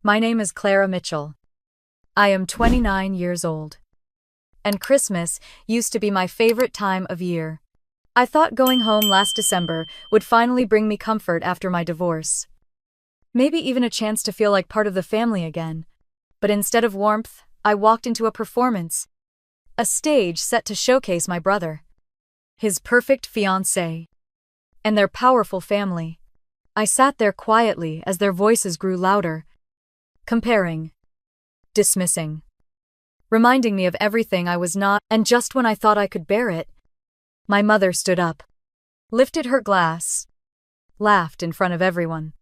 My name is Clara Mitchell. I am 29 years old. And Christmas used to be my favorite time of year. I thought going home last December would finally bring me comfort after my divorce. Maybe even a chance to feel like part of the family again. But instead of warmth, I walked into a performance. A stage set to showcase my brother, his perfect fiancée, and their powerful family. I sat there quietly as their voices grew louder, comparing, dismissing, reminding me of everything I was not, and just when I thought I could bear it, my mother stood up, lifted her glass, laughed in front of everyone,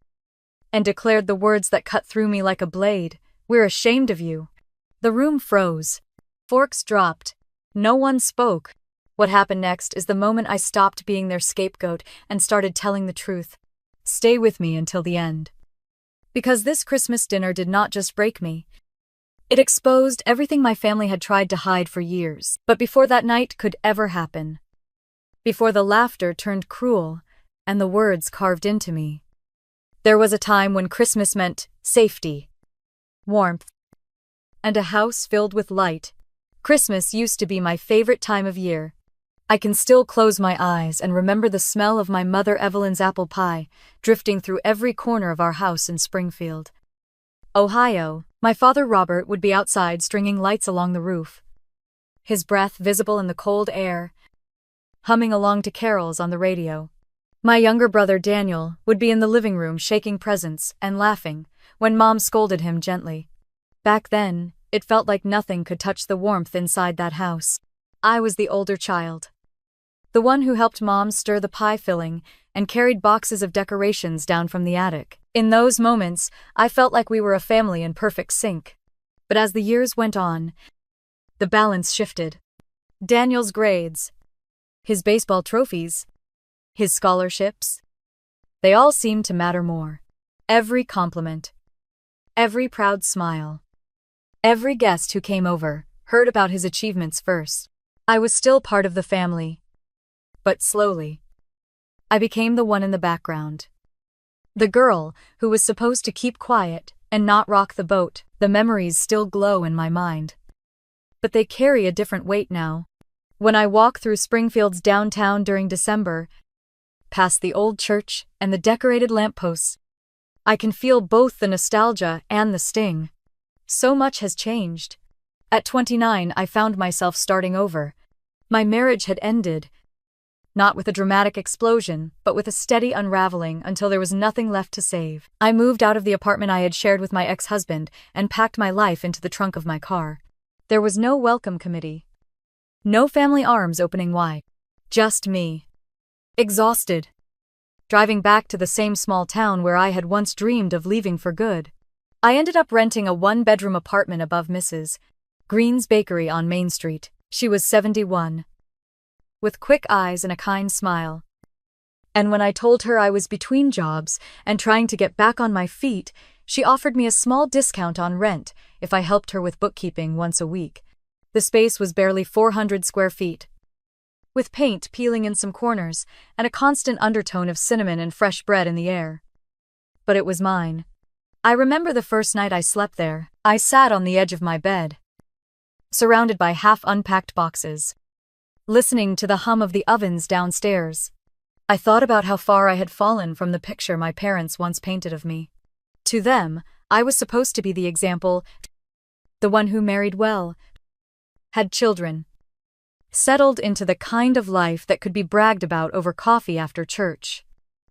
and declared the words that cut through me like a blade, "We're ashamed of you." The room froze. Forks dropped. No one spoke. What happened next is the moment I stopped being their scapegoat and started telling the truth. Stay with me until the end. Because this Christmas dinner did not just break me. It exposed everything my family had tried to hide for years. But before that night could ever happen, before the laughter turned cruel and the words carved into me, there was a time when Christmas meant safety, warmth, and a house filled with light. Christmas used to be my favorite time of year. I can still close my eyes and remember the smell of my mother Evelyn's apple pie drifting through every corner of our house in Springfield, Ohio. My father Robert would be outside stringing lights along the roof, his breath visible in the cold air, humming along to carols on the radio. My younger brother Daniel would be in the living room shaking presents and laughing when Mom scolded him gently. Back then, it felt like nothing could touch the warmth inside that house. I was the older child, the one who helped Mom stir the pie filling and carried boxes of decorations down from the attic. In those moments, I felt like we were a family in perfect sync. But as the years went on, the balance shifted. Daniel's grades, his baseball trophies, his scholarships, they all seemed to matter more. Every compliment, every proud smile, every guest who came over heard about his achievements first. I was still part of the family. But slowly, I became the one in the background. The girl who was supposed to keep quiet and not rock the boat. The memories still glow in my mind, but they carry a different weight now. When I walk through Springfield's downtown during December, past the old church and the decorated lampposts, I can feel both the nostalgia and the sting. So much has changed. At 29, I found myself starting over. My marriage had ended, not with a dramatic explosion, but with a steady unraveling until there was nothing left to save. I moved out of the apartment I had shared with my ex-husband and packed my life into the trunk of my car. There was no welcome committee, no family arms opening wide. Just me, exhausted, driving back to the same small town where I had once dreamed of leaving for good. I ended up renting a one-bedroom apartment above Mrs. Green's Bakery on Main Street. She was 71. With quick eyes and a kind smile. And when I told her I was between jobs and trying to get back on my feet, she offered me a small discount on rent if I helped her with bookkeeping once a week. The space was barely 400 square feet, with paint peeling in some corners and a constant undertone of cinnamon and fresh bread in the air. But it was mine. I remember the first night I slept there. I sat on the edge of my bed, surrounded by half-unpacked boxes, listening to the hum of the ovens downstairs. I thought about how far I had fallen from the picture my parents once painted of me. To them, I was supposed to be the example, the one who married well, had children, settled into the kind of life that could be bragged about over coffee after church.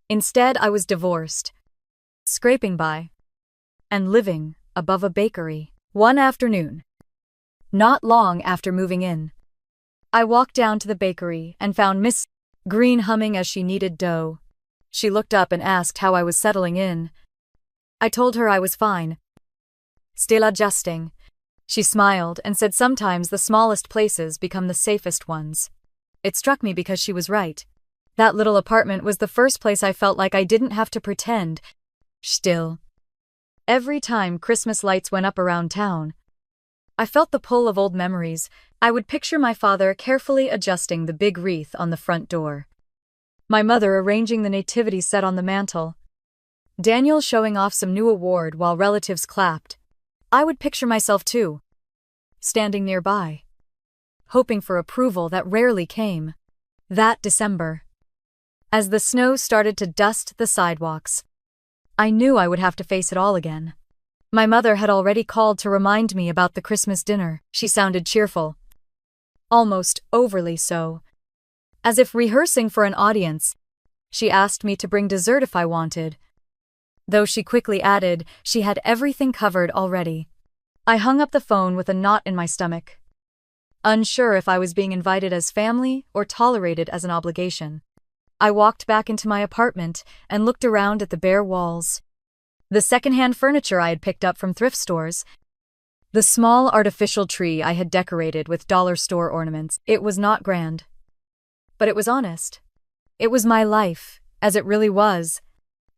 Instead, I was divorced, scraping by, and living above a bakery. One afternoon, not long after moving in, I walked down to the bakery and found Miss Green humming as she kneaded dough. She looked up and asked how I was settling in. I told her I was fine, still adjusting. She smiled and said sometimes the smallest places become the safest ones. It struck me because she was right. That little apartment was the first place I felt like I didn't have to pretend. Still, every time Christmas lights went up around town, I felt the pull of old memories. I would picture my father carefully adjusting the big wreath on the front door, my mother arranging the nativity set on the mantel, Daniel showing off some new award while relatives clapped. I would picture myself too, standing nearby, hoping for approval that rarely came. That December, as the snow started to dust the sidewalks, I knew I would have to face it all again. My mother had already called to remind me about the Christmas dinner. She sounded cheerful, almost overly so, as if rehearsing for an audience. She asked me to bring dessert if I wanted, though she quickly added she had everything covered already. I hung up the phone with a knot in my stomach, unsure if I was being invited as family or tolerated as an obligation. I walked back into my apartment and looked around at the bare walls, the secondhand furniture I had picked up from thrift stores, the small artificial tree I had decorated with dollar store ornaments. It was not grand, but it was honest. It was my life, as it really was.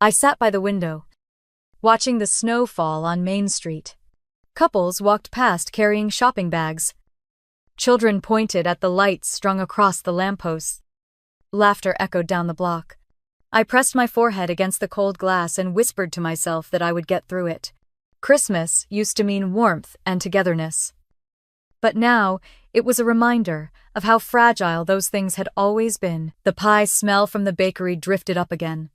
I sat by the window, watching the snow fall on Main Street. Couples walked past carrying shopping bags. Children pointed at the lights strung across the lampposts. Laughter echoed down the block. I pressed my forehead against the cold glass and whispered to myself that I would get through it. Christmas used to mean warmth and togetherness. But now, it was a reminder of how fragile those things had always been. The pie smell from the bakery drifted up again,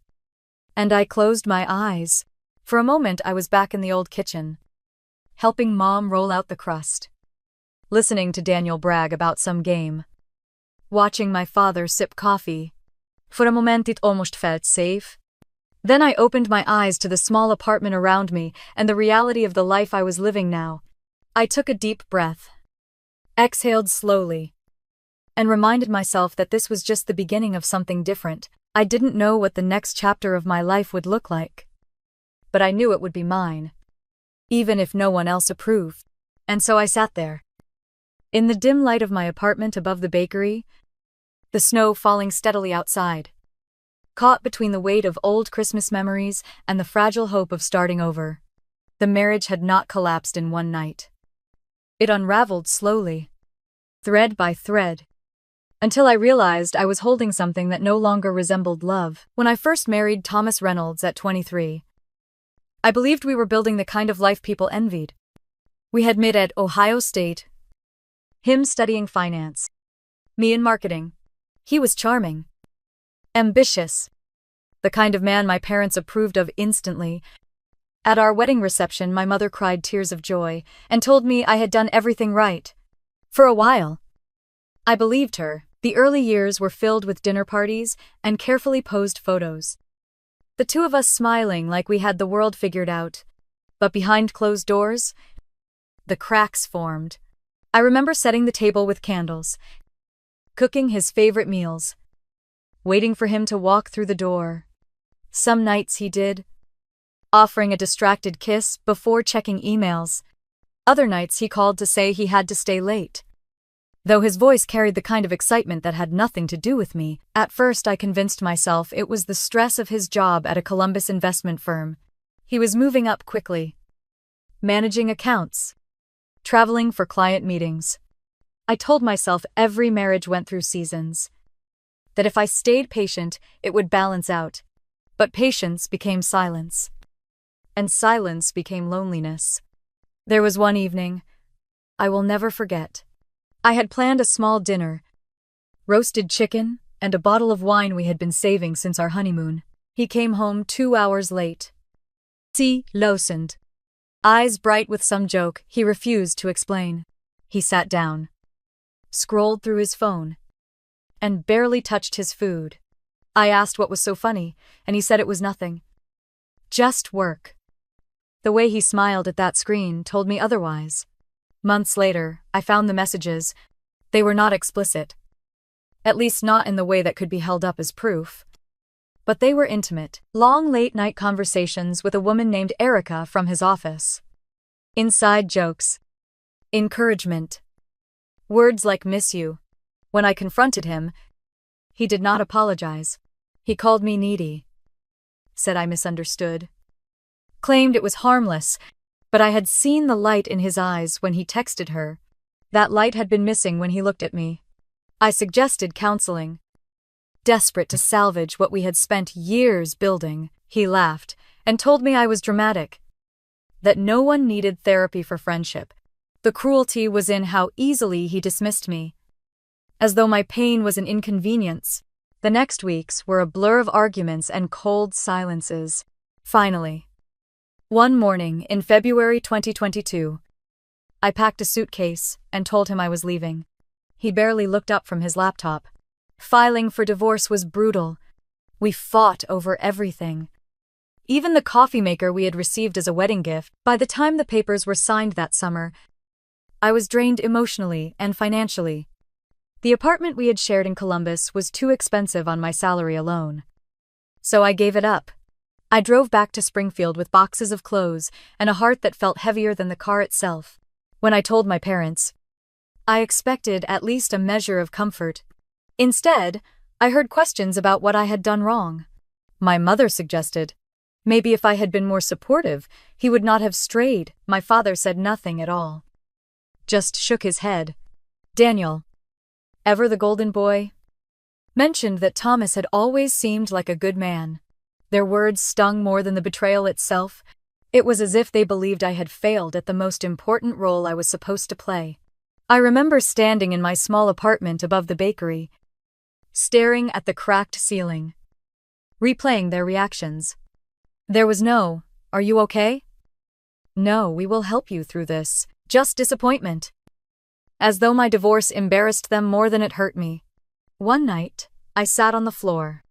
and I closed my eyes. For a moment I was back in the old kitchen, helping Mom roll out the crust, listening to Daniel brag about some game, watching my father sip coffee. For a moment it almost felt safe. Then I opened my eyes to the small apartment around me and the reality of the life I was living now. I took a deep breath, exhaled slowly, and reminded myself that this was just the beginning of something different. I didn't know what the next chapter of my life would look like, but I knew it would be mine, even if no one else approved. And so I sat there, in the dim light of my apartment above the bakery, the snow falling steadily outside, caught between the weight of old Christmas memories and the fragile hope of starting over. The marriage had not collapsed in one night. It unraveled slowly, thread by thread, until I realized I was holding something that no longer resembled love. When I first married Thomas Reynolds at 23, I believed we were building the kind of life people envied. We had met at Ohio State, him studying finance, me in marketing. He was charming, ambitious, the kind of man my parents approved of instantly. At our wedding reception, my mother cried tears of joy and told me I had done everything right. For a while, I believed her. The early years were filled with dinner parties and carefully posed photos, the two of us smiling like we had the world figured out. But behind closed doors, the cracks formed. I remember setting the table with candles, cooking his favorite meals, waiting for him to walk through the door. Some nights he did, offering a distracted kiss before checking emails. Other nights he called to say he had to stay late, though his voice carried the kind of excitement that had nothing to do with me. At first I convinced myself it was the stress of his job at a Columbus investment firm. He was moving up quickly, managing accounts, traveling for client meetings. I told myself every marriage went through seasons, that if I stayed patient, it would balance out. But patience became silence, and silence became loneliness. There was one evening I will never forget. I had planned a small dinner, roasted chicken, and a bottle of wine we had been saving since our honeymoon. He came home 2 hours late. See, loosened. Eyes bright with some joke, he refused to explain. He sat down, scrolled through his phone, and barely touched his food. I asked what was so funny, and he said it was nothing. Just work. The way he smiled at that screen told me otherwise. Months later, I found the messages. They were not explicit, at least not in the way that could be held up as proof. But they were intimate. Long late-night conversations with a woman named Erica from his office. Inside jokes. Encouragement. Words like miss you. When I confronted him, he did not apologize. He called me needy, said I misunderstood, claimed it was harmless, but I had seen the light in his eyes when he texted her. That light had been missing when he looked at me. I suggested counseling, desperate to salvage what we had spent years building. He laughed and told me I was dramatic, that no one needed therapy for friendship. The cruelty was in how easily he dismissed me, as though my pain was an inconvenience. The next weeks were a blur of arguments and cold silences. Finally, one morning in February 2022, I packed a suitcase and told him I was leaving. He barely looked up from his laptop. Filing for divorce was brutal. We fought over everything. Even the coffee maker we had received as a wedding gift. By the time the papers were signed that summer, I was drained emotionally and financially. The apartment we had shared in Columbus was too expensive on my salary alone. So I gave it up. I drove back to Springfield with boxes of clothes and a heart that felt heavier than the car itself. When I told my parents, I expected at least a measure of comfort. Instead, I heard questions about what I had done wrong. My mother suggested, maybe if I had been more supportive, he would not have strayed. My father said nothing at all. Just shook his head. Daniel, ever the golden boy, mentioned that Thomas had always seemed like a good man. Their words stung more than the betrayal itself. It was as if they believed I had failed at the most important role I was supposed to play. I remember standing in my small apartment above the bakery, staring at the cracked ceiling, replaying their reactions. There was no, "Are you okay?" No, "We will help you through this." Just disappointment. As though my divorce embarrassed them more than it hurt me. One night, I sat on the floor,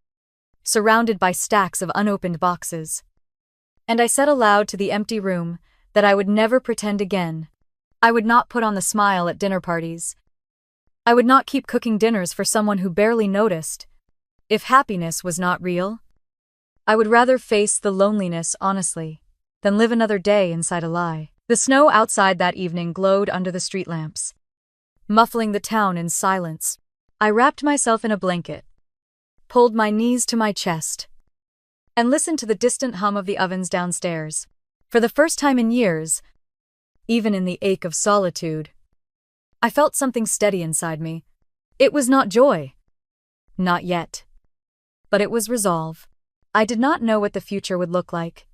surrounded by stacks of unopened boxes. And I said aloud to the empty room that I would never pretend again. I would not put on the smile at dinner parties. I would not keep cooking dinners for someone who barely noticed. If happiness was not real, I would rather face the loneliness honestly than live another day inside a lie. The snow outside that evening glowed under the street lamps, muffling the town in silence. I wrapped myself in a blanket, pulled my knees to my chest, and listened to the distant hum of the ovens downstairs. For the first time in years, even in the ache of solitude, I felt something steady inside me. It was not joy. Not yet. But it was resolve. I did not know what the future would look like,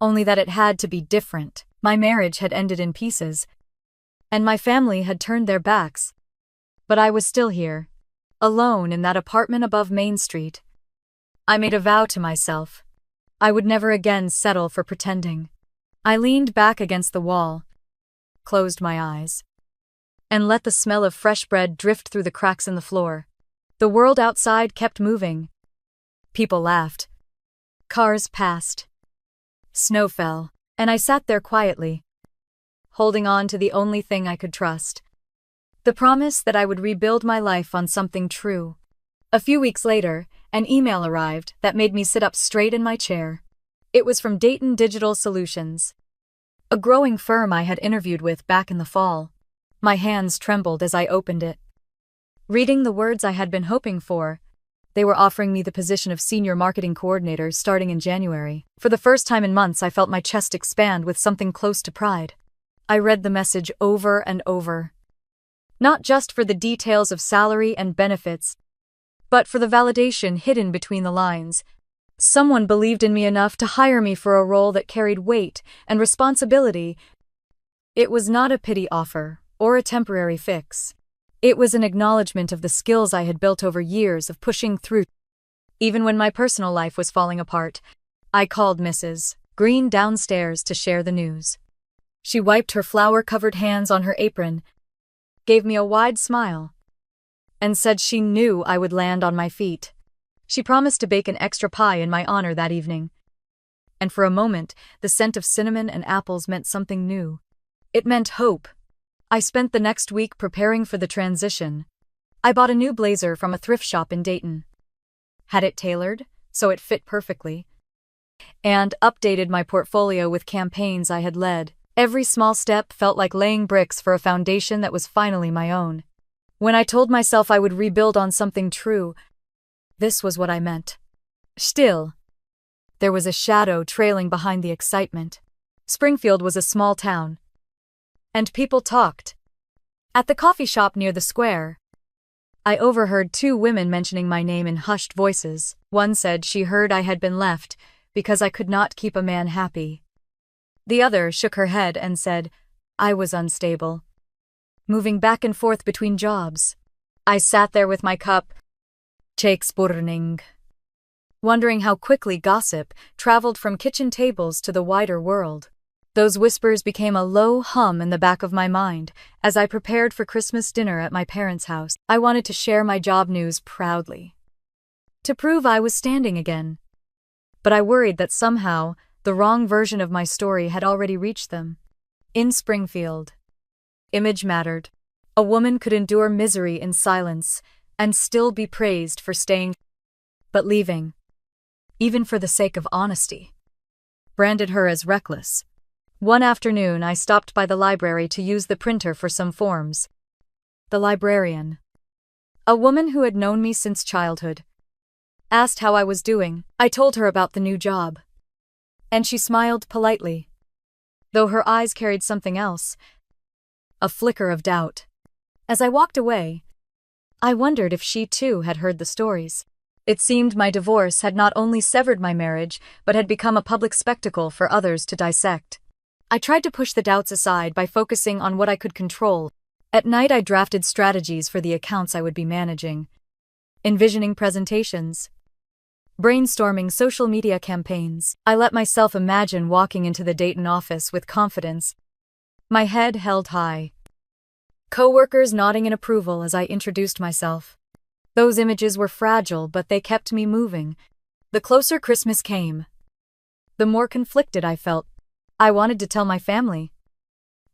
only that it had to be different. My marriage had ended in pieces, and my family had turned their backs. But I was still here, alone in that apartment above Main Street. I made a vow to myself. I would never again settle for pretending. I leaned back against the wall, closed my eyes, and let the smell of fresh bread drift through the cracks in the floor. The world outside kept moving. People laughed. Cars passed. Snow fell, and I sat there quietly, holding on to the only thing I could trust. The promise that I would rebuild my life on something true. A few weeks later, an email arrived that made me sit up straight in my chair. It was from Dayton Digital Solutions, a growing firm I had interviewed with back in the fall. My hands trembled as I opened it. Reading the words I had been hoping for, they were offering me the position of senior marketing coordinator starting in January. For the first time in months, I felt my chest expand with something close to pride. I read the message over and over, not just for the details of salary and benefits, but for the validation hidden between the lines. Someone believed in me enough to hire me for a role that carried weight and responsibility. It was not a pity offer or a temporary fix. It was an acknowledgement of the skills I had built over years of pushing through. Even when my personal life was falling apart, I called Mrs. Green downstairs to share the news. She wiped her flour-covered hands on her apron, gave me a wide smile, and said she knew I would land on my feet. She promised to bake an extra pie in my honor that evening. And for a moment, the scent of cinnamon and apples meant something new. It meant hope. I spent the next week preparing for the transition. I bought a new blazer from a thrift shop in Dayton, had it tailored so it fit perfectly, and updated my portfolio with campaigns I had led. Every small step felt like laying bricks for a foundation that was finally my own. When I told myself I would rebuild on something true, this was what I meant. Still, there was a shadow trailing behind the excitement. Springfield was a small town, and people talked. At the coffee shop near the square, I overheard two women mentioning my name in hushed voices. One said she heard I had been left because I could not keep a man happy. The other shook her head and said, I was unstable, moving back and forth between jobs. I sat there with my cup, Shakespearening, wondering how quickly gossip traveled from kitchen tables to the wider world. Those whispers became a low hum in the back of my mind as I prepared for Christmas dinner at my parents' house. I wanted to share my job news proudly, to prove I was standing again. But I worried that somehow the wrong version of my story had already reached them. In Springfield, image mattered. A woman could endure misery in silence and still be praised for staying, but leaving, even for the sake of honesty, branded her as reckless. One afternoon, I stopped by the library to use the printer for some forms. The librarian, a woman who had known me since childhood, asked how I was doing. I told her about the new job, and she smiled politely, though her eyes carried something else, a flicker of doubt. As I walked away, I wondered if she too had heard the stories. It seemed my divorce had not only severed my marriage, but had become a public spectacle for others to dissect. I tried to push the doubts aside by focusing on what I could control. At night, I drafted strategies for the accounts I would be managing, envisioning presentations, brainstorming social media campaigns. I let myself imagine walking into the Dayton office with confidence, my head held high, coworkers nodding in approval as I introduced myself. Those images were fragile, but they kept me moving. The closer Christmas came, the more conflicted I felt. I wanted to tell my family,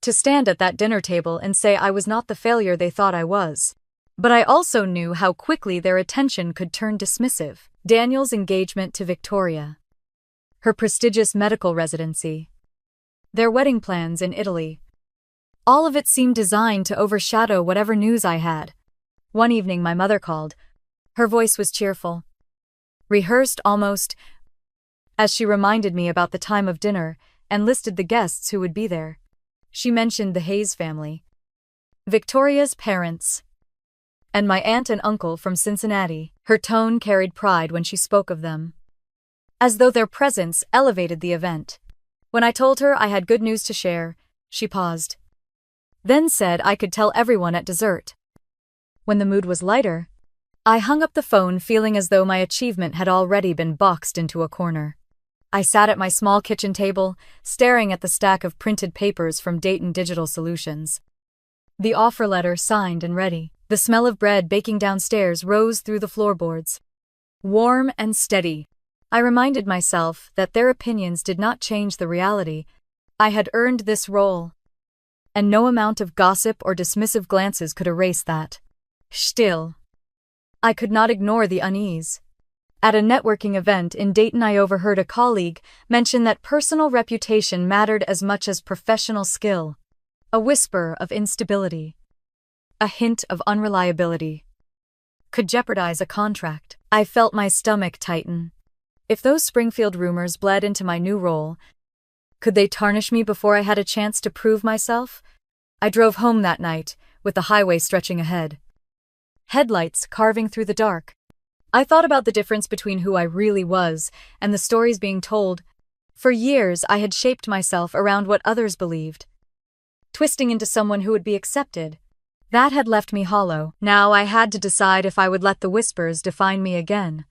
to stand at that dinner table and say I was not the failure they thought I was. But I also knew how quickly their attention could turn dismissive. Daniel's engagement to Victoria, her prestigious medical residency, their wedding plans in Italy. All of it seemed designed to overshadow whatever news I had. One evening my mother called. Her voice was cheerful, rehearsed almost, as she reminded me about the time of dinner and listed the guests who would be there. She mentioned the Hayes family, Victoria's parents, and my aunt and uncle from Cincinnati. Her tone carried pride when she spoke of them, as though their presence elevated the event. When I told her I had good news to share, she paused, then said I could tell everyone at dessert. When the mood was lighter, I hung up the phone feeling as though my achievement had already been boxed into a corner. I sat at my small kitchen table, staring at the stack of printed papers from Dayton Digital Solutions. The offer letter signed and ready. The smell of bread baking downstairs rose through the floorboards. Warm and steady, I reminded myself that their opinions did not change the reality. I had earned this role, and no amount of gossip or dismissive glances could erase that. Still, I could not ignore the unease. At a networking event in Dayton, I overheard a colleague mention that personal reputation mattered as much as professional skill. A whisper of instability, a hint of unreliability, could jeopardize a contract. I felt my stomach tighten. If those Springfield rumors bled into my new role, could they tarnish me before I had a chance to prove myself? I drove home that night, with the highway stretching ahead, headlights carving through the dark. I thought about the difference between who I really was and the stories being told. For years, I had shaped myself around what others believed, twisting into someone who would be accepted. That had left me hollow. Now I had to decide if I would let the whispers define me again,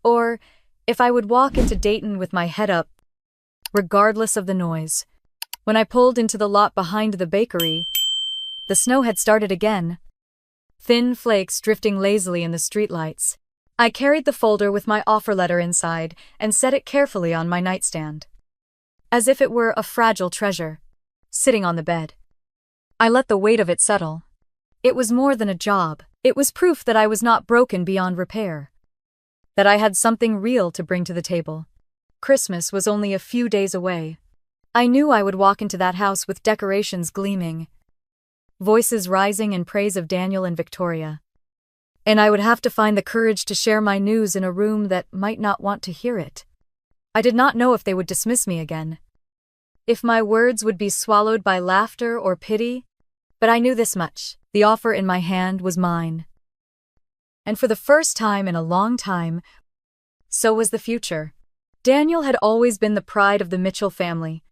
or if I would walk into Dayton with my head up, regardless of the noise. When I pulled into the lot behind the bakery, the snow had started again, thin flakes drifting lazily in the streetlights. I carried the folder with my offer letter inside and set it carefully on my nightstand, as if it were a fragile treasure, sitting on the bed. I let the weight of it settle. It was more than a job. It was proof that I was not broken beyond repair, that I had something real to bring to the table. Christmas was only a few days away. I knew I would walk into that house with decorations gleaming, voices rising in praise of Daniel and Victoria, and I would have to find the courage to share my news in a room that might not want to hear it. I did not know if they would dismiss me again, if my words would be swallowed by laughter or pity, but I knew this much: the offer in my hand was mine. And for the first time in a long time, so was the future. Daniel had always been the pride of the Mitchell family.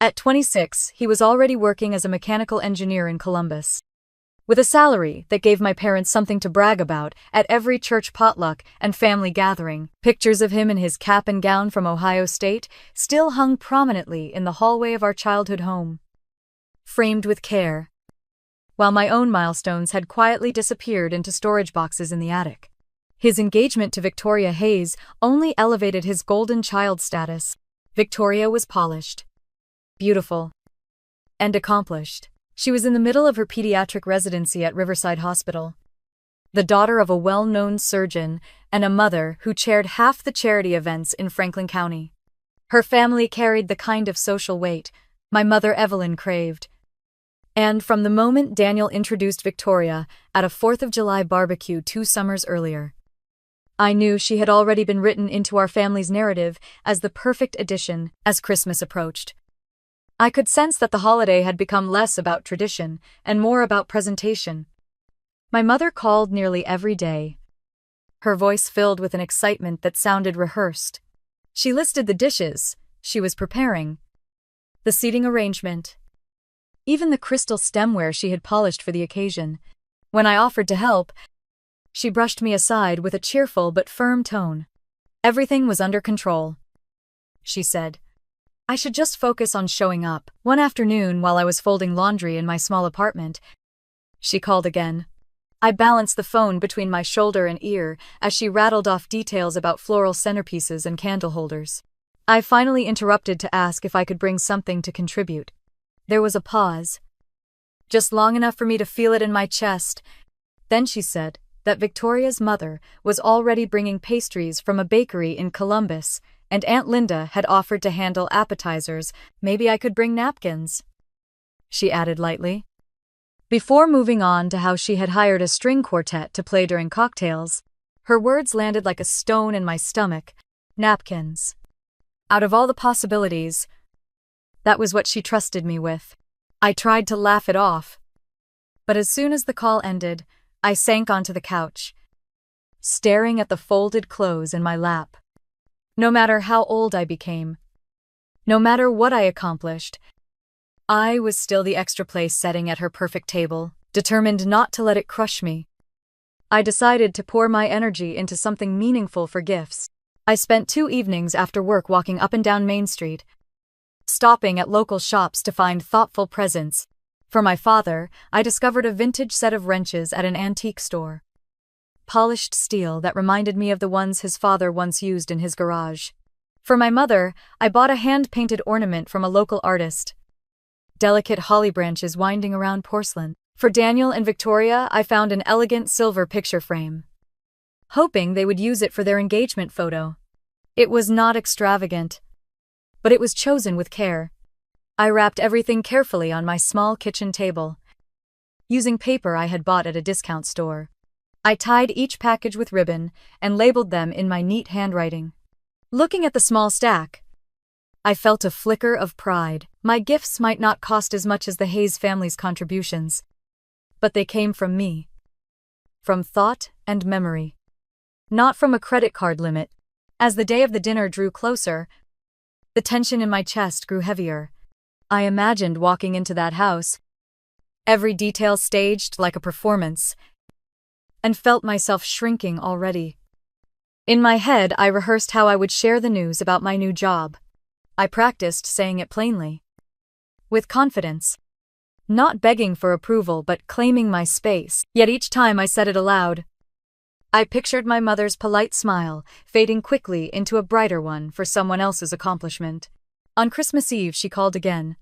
At 26, he was already working as a mechanical engineer in Columbus. With a salary that gave my parents something to brag about at every church potluck and family gathering, pictures of him in his cap and gown from Ohio State still hung prominently in the hallway of our childhood home, framed with care, while my own milestones had quietly disappeared into storage boxes in the attic. His engagement to Victoria Hayes only elevated his golden child status. Victoria was polished, beautiful, and accomplished. She was in the middle of her pediatric residency at Riverside Hospital, the daughter of a well-known surgeon and a mother who chaired half the charity events in Franklin County. Her family carried the kind of social weight my mother Evelyn craved. And from the moment Daniel introduced Victoria at a 4th of July barbecue 2 summers earlier, I knew she had already been written into our family's narrative as the perfect addition as Christmas approached. I could sense that the holiday had become less about tradition and more about presentation. My mother called nearly every day, her voice filled with an excitement that sounded rehearsed. She listed the dishes she was preparing, the seating arrangement, even the crystal stemware she had polished for the occasion. When I offered to help, she brushed me aside with a cheerful but firm tone. Everything was under control, she said. I should just focus on showing up. One afternoon, while I was folding laundry in my small apartment, she called again. I balanced the phone between my shoulder and ear as she rattled off details about floral centerpieces and candle holders. I finally interrupted to ask if I could bring something to contribute. There was a pause, just long enough for me to feel it in my chest. Then she said that Victoria's mother was already bringing pastries from a bakery in Columbus, and Aunt Linda had offered to handle appetizers. Maybe I could bring napkins, she added lightly. Before moving on to how she had hired a string quartet to play during cocktails, her words landed like a stone in my stomach. Napkins. Out of all the possibilities, that was what she trusted me with. I tried to laugh it off, but as soon as the call ended, I sank onto the couch, staring at the folded clothes in my lap. No matter how old I became, no matter what I accomplished, I was still the extra place setting at her perfect table, determined not to let it crush me. I decided to pour my energy into something meaningful for gifts. I spent 2 evenings after work walking up and down Main Street, stopping at local shops to find thoughtful presents. For my father, I discovered a vintage set of wrenches at an antique store. Polished steel that reminded me of the ones his father once used in his garage. For my mother, I bought a hand-painted ornament from a local artist, delicate holly branches winding around porcelain. For Daniel and Victoria, I found an elegant silver picture frame, hoping they would use it for their engagement photo. It was not extravagant, but it was chosen with care. I wrapped everything carefully on my small kitchen table, using paper I had bought at a discount store. I tied each package with ribbon and labeled them in my neat handwriting. Looking at the small stack, I felt a flicker of pride. My gifts might not cost as much as the Hayes family's contributions, but they came from me, from thought and memory, not from a credit card limit. As the day of the dinner drew closer, the tension in my chest grew heavier. I imagined walking into that house, every detail staged like a performance, and felt myself shrinking already. In my head, I rehearsed how I would share the news about my new job. I practiced saying it plainly, with confidence, not begging for approval but claiming my space. Yet each time I said it aloud, I pictured my mother's polite smile fading quickly into a brighter one for someone else's accomplishment. On Christmas Eve, she called again,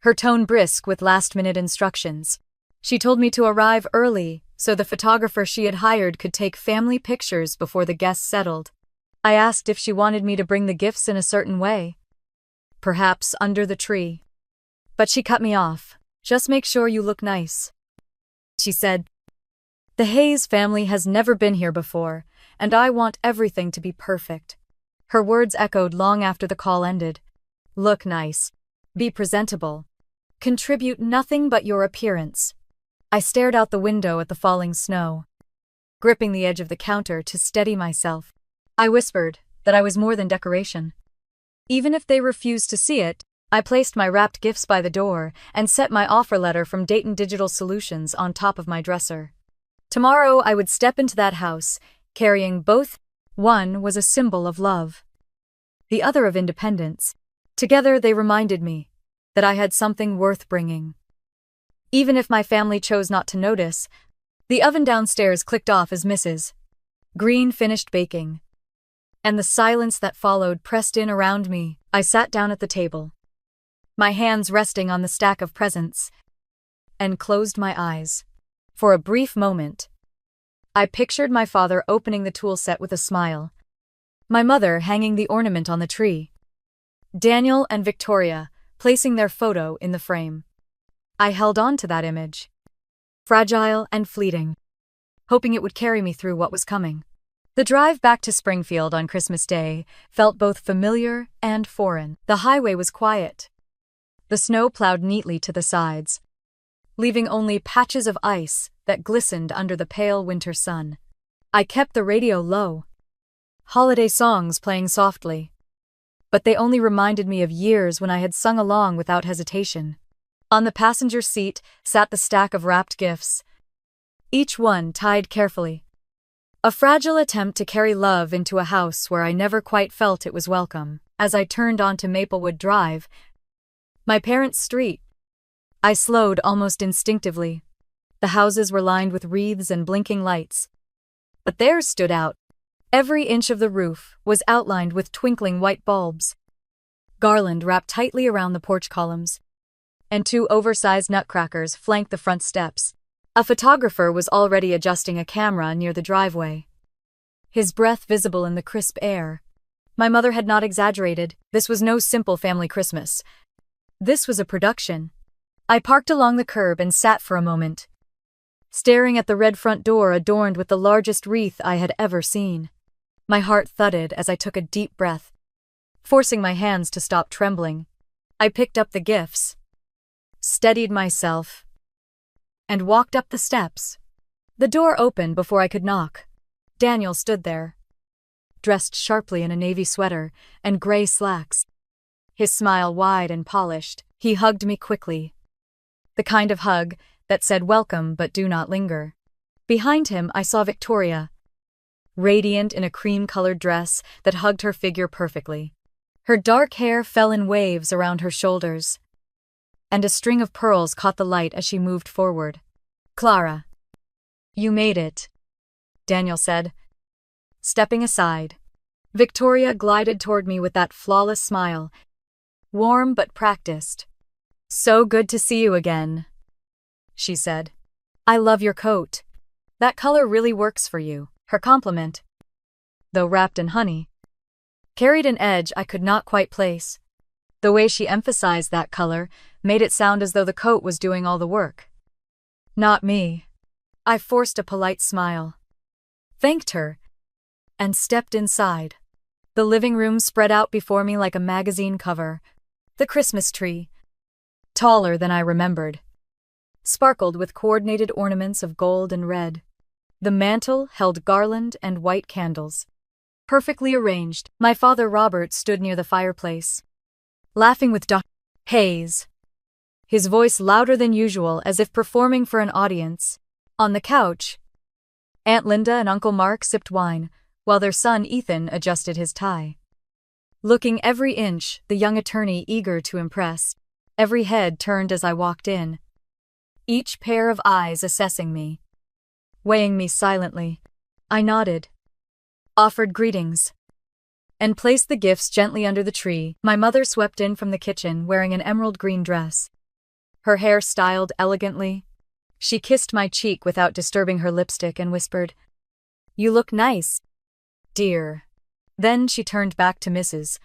her tone brisk with last-minute instructions. She told me to arrive early so the photographer she had hired could take family pictures before the guests settled. I asked if she wanted me to bring the gifts in a certain way, perhaps under the tree. But she cut me off. Just make sure you look nice, she said. The Hayes family has never been here before, and I want everything to be perfect. Her words echoed long after the call ended. Look nice. Be presentable. Contribute nothing but your appearance. I stared out the window at the falling snow, gripping the edge of the counter to steady myself. I whispered that I was more than decoration. Even if they refused to see it, I placed my wrapped gifts by the door and set my offer letter from Dayton Digital Solutions on top of my dresser. Tomorrow I would step into that house, carrying both. One was a symbol of love, the other of independence. Together they reminded me that I had something worth bringing. Even if my family chose not to notice, the oven downstairs clicked off as Mrs. Green finished baking, and the silence that followed pressed in around me. I sat down at the table, my hands resting on the stack of presents, and closed my eyes. For a brief moment, I pictured my father opening the tool set with a smile, my mother hanging the ornament on the tree, Daniel and Victoria placing their photo in the frame. I held on to that image, fragile and fleeting, hoping it would carry me through what was coming. The drive back to Springfield on Christmas Day felt both familiar and foreign. The highway was quiet. The snow plowed neatly to the sides, leaving only patches of ice that glistened under the pale winter sun. I kept the radio low, holiday songs playing softly, but they only reminded me of years when I had sung along without hesitation. On the passenger seat sat the stack of wrapped gifts, each one tied carefully. A fragile attempt to carry love into a house where I never quite felt it was welcome. As I turned onto Maplewood Drive, my parents' street, I slowed almost instinctively. The houses were lined with wreaths and blinking lights, but theirs stood out. Every inch of the roof was outlined with twinkling white bulbs, garland wrapped tightly around the porch columns, and two oversized nutcrackers flanked the front steps. A photographer was already adjusting a camera near the driveway, his breath visible in the crisp air. My mother had not exaggerated. This was no simple family Christmas. This was a production. I parked along the curb and sat for a moment, staring at the red front door adorned with the largest wreath I had ever seen. My heart thudded as I took a deep breath, forcing my hands to stop trembling. I picked up the gifts, steadied myself, and walked up the steps. The door opened before I could knock. Daniel stood there, dressed sharply in a navy sweater and gray slacks, his smile wide and polished. He hugged me quickly, the kind of hug that said welcome but do not linger. Behind him I saw Victoria, radiant in a cream-colored dress that hugged her figure perfectly. Her dark hair fell in waves around her shoulders, and a string of pearls caught the light as she moved forward. "Clara, you made it," Daniel said, stepping aside. Victoria glided toward me with that flawless smile, warm but practiced. "So good to see you again," she said. "I love your coat. That color really works for you." Her compliment, though wrapped in honey, carried an edge I could not quite place. The way she emphasized that color made it sound as though the coat was doing all the work. Not me. I forced a polite smile, thanked her, and stepped inside. The living room spread out before me like a magazine cover. The Christmas tree, taller than I remembered, sparkled with coordinated ornaments of gold and red. The mantel held garland and white candles, perfectly arranged. My father Robert stood near the fireplace, laughing with Dr. Hayes, his voice louder than usual as if performing for an audience. On the couch, Aunt Linda and Uncle Mark sipped wine, while their son Ethan adjusted his tie. Looking every inch, the young attorney eager to impress. Every head turned as I walked in, each pair of eyes assessing me, weighing me silently. I nodded, offered greetings, and placed the gifts gently under the tree. My mother swept in from the kitchen wearing an emerald green dress, her hair styled elegantly. She kissed my cheek without disturbing her lipstick and whispered, "You look nice, dear." Then she turned back to Mrs.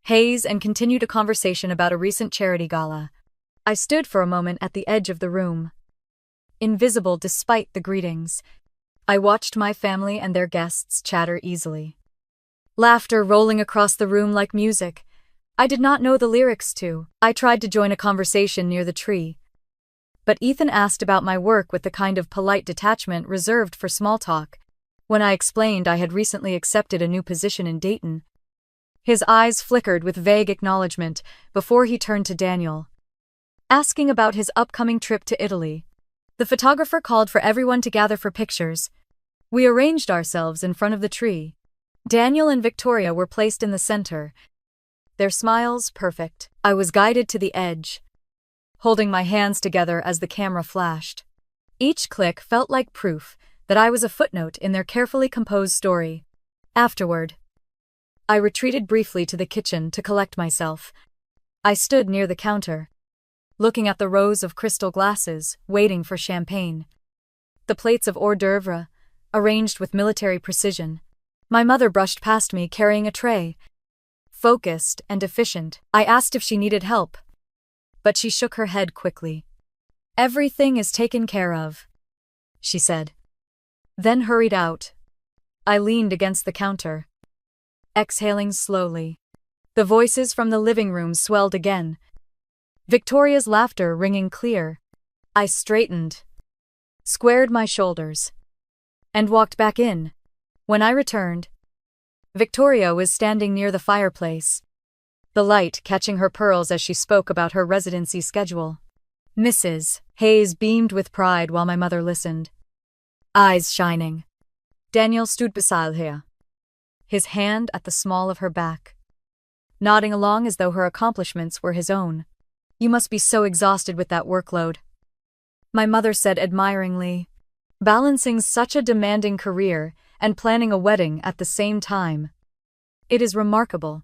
Hayes and continued a conversation about a recent charity gala. I stood for a moment at the edge of the room, invisible despite the greetings. I watched my family and their guests chatter easily, laughter rolling across the room like music I did not know the lyrics to. I tried to join a conversation near the tree, but Ethan asked about my work with the kind of polite detachment reserved for small talk. When I explained I had recently accepted a new position in Dayton, His eyes flickered with vague acknowledgement before he turned to Daniel, asking about his upcoming trip to Italy. The photographer called for everyone to gather for pictures. We arranged ourselves in front of the tree. Daniel and Victoria were placed in the center, their smiles perfect. I was guided to the edge, holding my hands together as the camera flashed. Each click felt like proof that I was a footnote in their carefully composed story. Afterward, I retreated briefly to the kitchen to collect myself. I stood near the counter, looking at the rows of crystal glasses, waiting for champagne. The plates of hors d'oeuvre, arranged with military precision. My mother brushed past me carrying a tray. Focused and efficient, I asked if she needed help, but she shook her head quickly. "Everything is taken care of," she said, then hurried out. I leaned against the counter, exhaling slowly. The voices from the living room swelled again, Victoria's laughter ringing clear. I straightened, squared my shoulders, and walked back in. When I returned, Victoria was standing near the fireplace, the light catching her pearls as she spoke about her residency schedule. Mrs. Hayes beamed with pride while my mother listened, eyes shining. Daniel stood beside her, his hand at the small of her back, nodding along as though her accomplishments were his own. "You must be so exhausted with that workload," my mother said admiringly. "Balancing such a demanding career and planning a wedding at the same time. It is remarkable."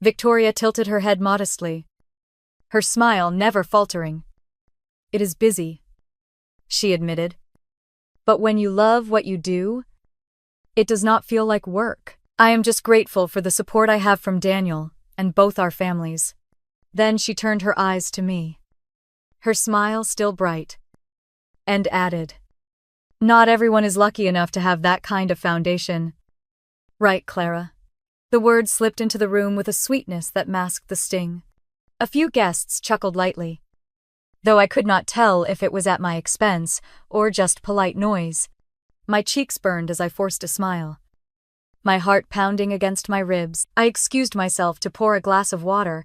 Victoria tilted her head modestly, her smile never faltering. "It is busy," she admitted. "But when you love what you do, it does not feel like work. I am just grateful for the support I have from Daniel and both our families." Then she turned her eyes to me, her smile still bright, and added, "Not everyone is lucky enough to have that kind of foundation." "Right, Clara." The words slipped into the room with a sweetness that masked the sting. A few guests chuckled lightly, though I could not tell if it was at my expense or just polite noise. My cheeks burned as I forced a smile, my heart pounding against my ribs. I excused myself to pour a glass of water,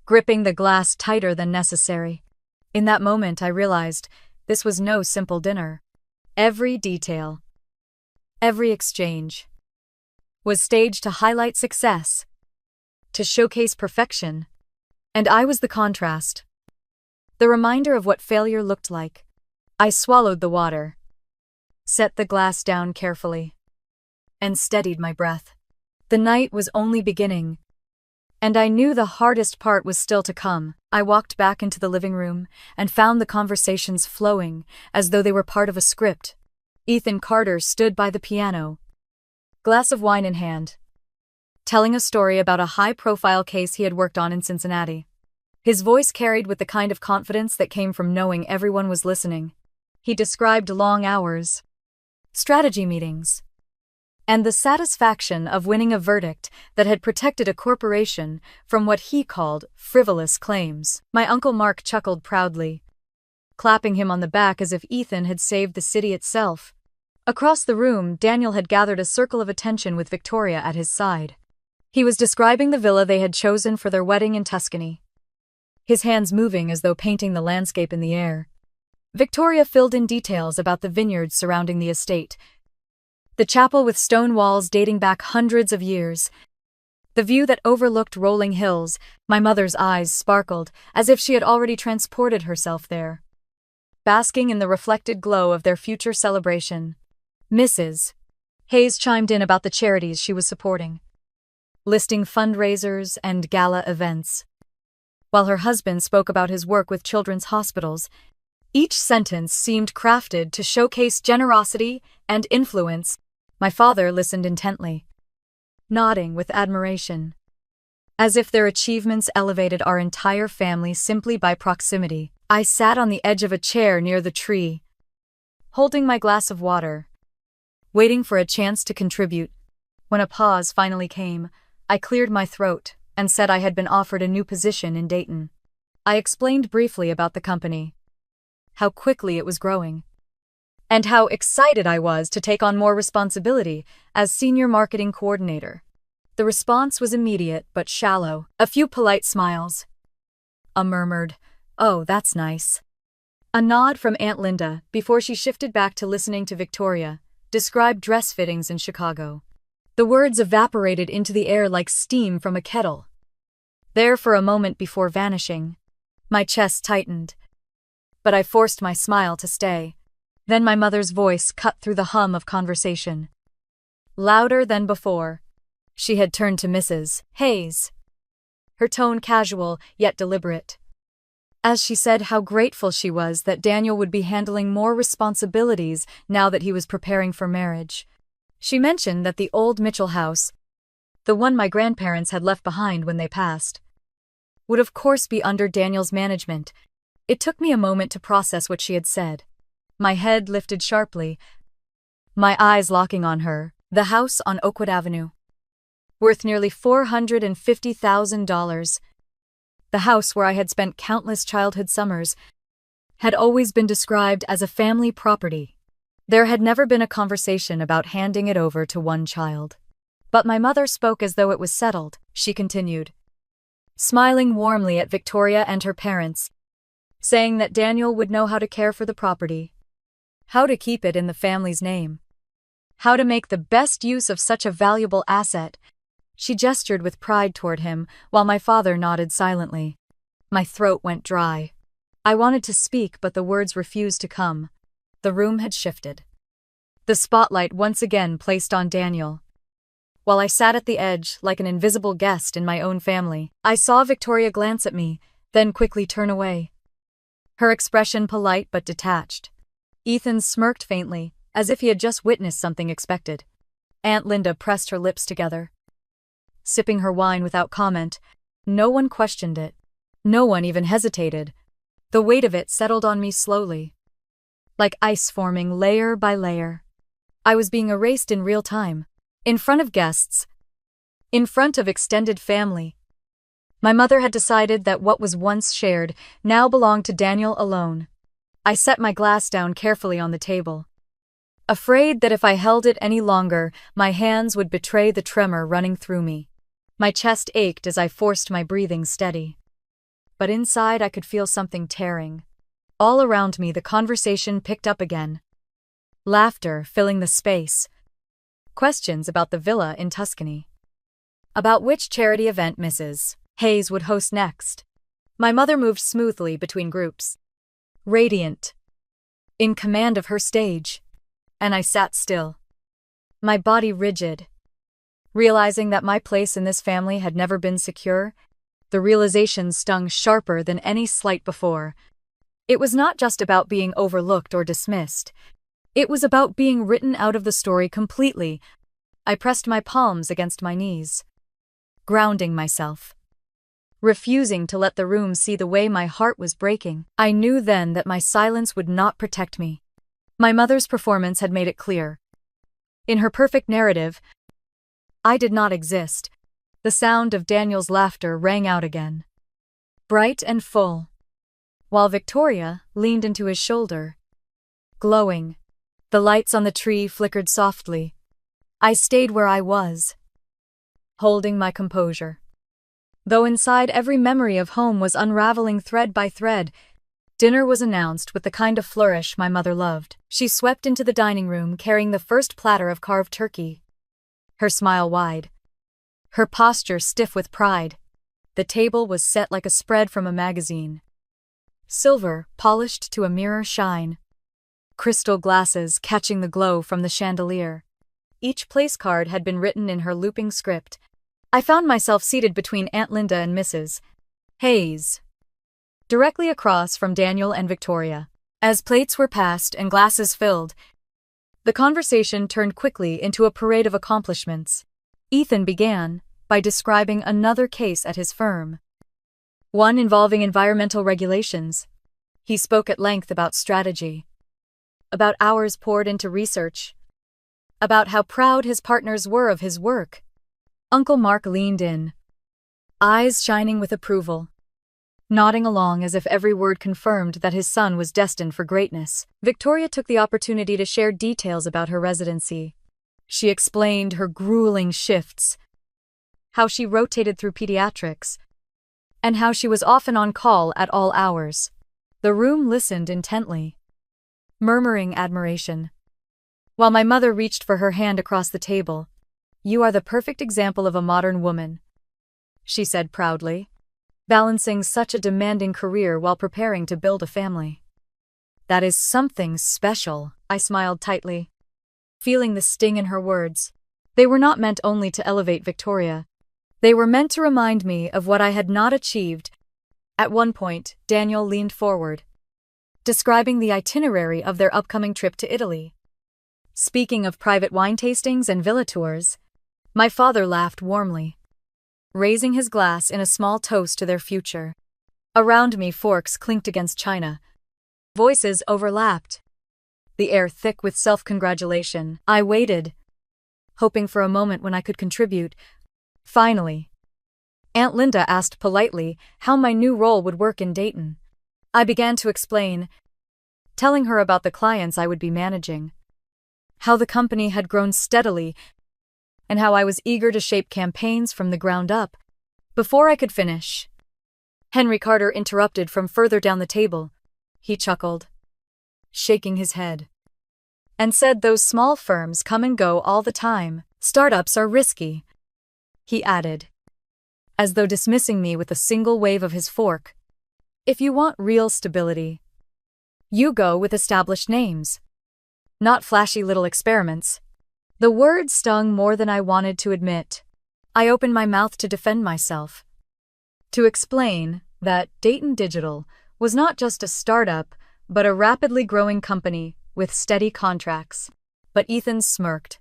gripping the glass tighter than necessary. In that moment I realized this was no simple dinner. Every detail, every exchange, was staged to highlight success, to showcase perfection, and I was the contrast, the reminder of what failure looked like. I swallowed the water, set the glass down carefully, and steadied my breath. The night was only beginning, and I knew the hardest part was still to come. I walked back into the living room and found the conversations flowing as though they were part of a script. Ethan Carter stood by the piano, glass of wine in hand, telling a story about a high-profile case he had worked on in Cincinnati. His voice carried with the kind of confidence that came from knowing everyone was listening. He described long hours, strategy meetings, and the satisfaction of winning a verdict that had protected a corporation from what he called frivolous claims. My Uncle Mark chuckled proudly, clapping him on the back as if Ethan had saved the city itself. Across the room, Daniel had gathered a circle of attention with Victoria at his side. He was describing the villa they had chosen for their wedding in Tuscany, his hands moving as though painting the landscape in the air. Victoria filled in details about the vineyards surrounding the estate, the chapel with stone walls dating back hundreds of years, the view that overlooked rolling hills. My mother's eyes sparkled as if she had already transported herself there, basking in the reflected glow of their future celebration. Mrs. Hayes chimed in about the charities she was supporting, listing fundraisers and gala events, while her husband spoke about his work with children's hospitals. Each sentence seemed crafted to showcase generosity and influence. My father listened intently, nodding with admiration, as if their achievements elevated our entire family simply by proximity. I sat on the edge of a chair near the tree, holding my glass of water, waiting for a chance to contribute. When a pause finally came, I cleared my throat and said I had been offered a new position in Dayton. I explained briefly about the company, how quickly it was growing, and how excited I was to take on more responsibility as senior marketing coordinator. The response was immediate but shallow. A few polite smiles. A murmured, "Oh, that's nice." A nod from Aunt Linda before she shifted back to listening to Victoria describe dress fittings in Chicago. The words evaporated into the air like steam from a kettle. There for a moment before vanishing. My chest tightened. But I forced my smile to stay. Then my mother's voice cut through the hum of conversation. Louder than before. She had turned to Mrs. Hayes. Her tone casual, yet deliberate. As she said how grateful she was that Daniel would be handling more responsibilities now that he was preparing for marriage. She mentioned that the old Mitchell house, the one my grandparents had left behind when they passed, would of course be under Daniel's management. It took me a moment to process what she had said. My head lifted sharply, my eyes locking on her. The house on Oakwood Avenue. Worth nearly $450,000. The house where I had spent countless childhood summers had always been described as a family property. There had never been a conversation about handing it over to one child. But my mother spoke as though it was settled. She continued, smiling warmly at Victoria and her parents, saying that Daniel would know how to care for the property, how to keep it in the family's name, how to make the best use of such a valuable asset. She gestured with pride toward him, while my father nodded silently. My throat went dry. I wanted to speak, but the words refused to come. The room had shifted. The spotlight once again placed on Daniel. While I sat at the edge, like an invisible guest in my own family, I saw Victoria glance at me, then quickly turn away. Her expression polite but detached. Ethan smirked faintly, as if he had just witnessed something expected. Aunt Linda pressed her lips together, sipping her wine without comment. No one questioned it. No one even hesitated. The weight of it settled on me slowly, like ice forming layer by layer. I was being erased in real time, in front of guests, in front of extended family. My mother had decided that what was once shared now belonged to Daniel alone. I set my glass down carefully on the table, afraid that if I held it any longer, my hands would betray the tremor running through me. My chest ached as I forced my breathing steady. But inside I could feel something tearing. All around me the conversation picked up again. Laughter filling the space. Questions about the villa in Tuscany. About which charity event Mrs. Hayes would host next. My mother moved smoothly between groups, radiant, in command of her stage. And I sat still, my body rigid, realizing that my place in this family had never been secure. The realization stung sharper than any slight before. It was not just about being overlooked or dismissed. It was about being written out of the story completely. I pressed my palms against my knees, grounding myself, refusing to let the room see the way my heart was breaking. I knew then that my silence would not protect me. My mother's performance had made it clear. In her perfect narrative, I did not exist. The sound of Daniel's laughter rang out again, bright and full, while Victoria leaned into his shoulder, glowing. The lights on the tree flickered softly. I stayed where I was, holding my composure. Though inside every memory of home was unraveling thread by thread. Dinner was announced with the kind of flourish my mother loved. She swept into the dining room carrying the first platter of carved turkey, her smile wide, her posture stiff with pride. The table was set like a spread from a magazine. Silver, polished to a mirror shine. Crystal glasses catching the glow from the chandelier. Each place card had been written in her looping script. I found myself seated between Aunt Linda and Mrs. Hayes, directly across from Daniel and Victoria. As plates were passed and glasses filled, the conversation turned quickly into a parade of accomplishments. Ethan began by describing another case at his firm, one involving environmental regulations. He spoke at length about strategy, about hours poured into research, about how proud his partners were of his work. Uncle Mark leaned in, eyes shining with approval, nodding along as if every word confirmed that his son was destined for greatness. Victoria took the opportunity to share details about her residency. She explained her grueling shifts, how she rotated through pediatrics, and how she was often on call at all hours. The room listened intently, murmuring admiration, while my mother reached for her hand across the table. "You are the perfect example of a modern woman," she said proudly, balancing such a demanding career while preparing to build a family. "That is something special," I smiled tightly, feeling the sting in her words. They were not meant only to elevate Victoria. They were meant to remind me of what I had not achieved. At one point, Daniel leaned forward, describing the itinerary of their upcoming trip to Italy. Speaking of private wine tastings and villa tours, my father laughed warmly, raising his glass in a small toast to their future. Around me, forks clinked against china. Voices overlapped, the air thick with self-congratulation. I waited, hoping for a moment when I could contribute. Finally, Aunt Linda asked politely how my new role would work in Dayton. I began to explain, telling her about the clients I would be managing, how the company had grown steadily, and how I was eager to shape campaigns from the ground up. Before I could finish, Henry Carter interrupted from further down the table. He chuckled, shaking his head, and said, "Those small firms come and go all the time. Startups are risky," he added, as though dismissing me with a single wave of his fork. "If you want real stability, you go with established names, not flashy little experiments." The word stung more than I wanted to admit. I opened my mouth to defend myself, to explain that Dayton Digital was not just a startup, but a rapidly growing company with steady contracts. But Ethan smirked,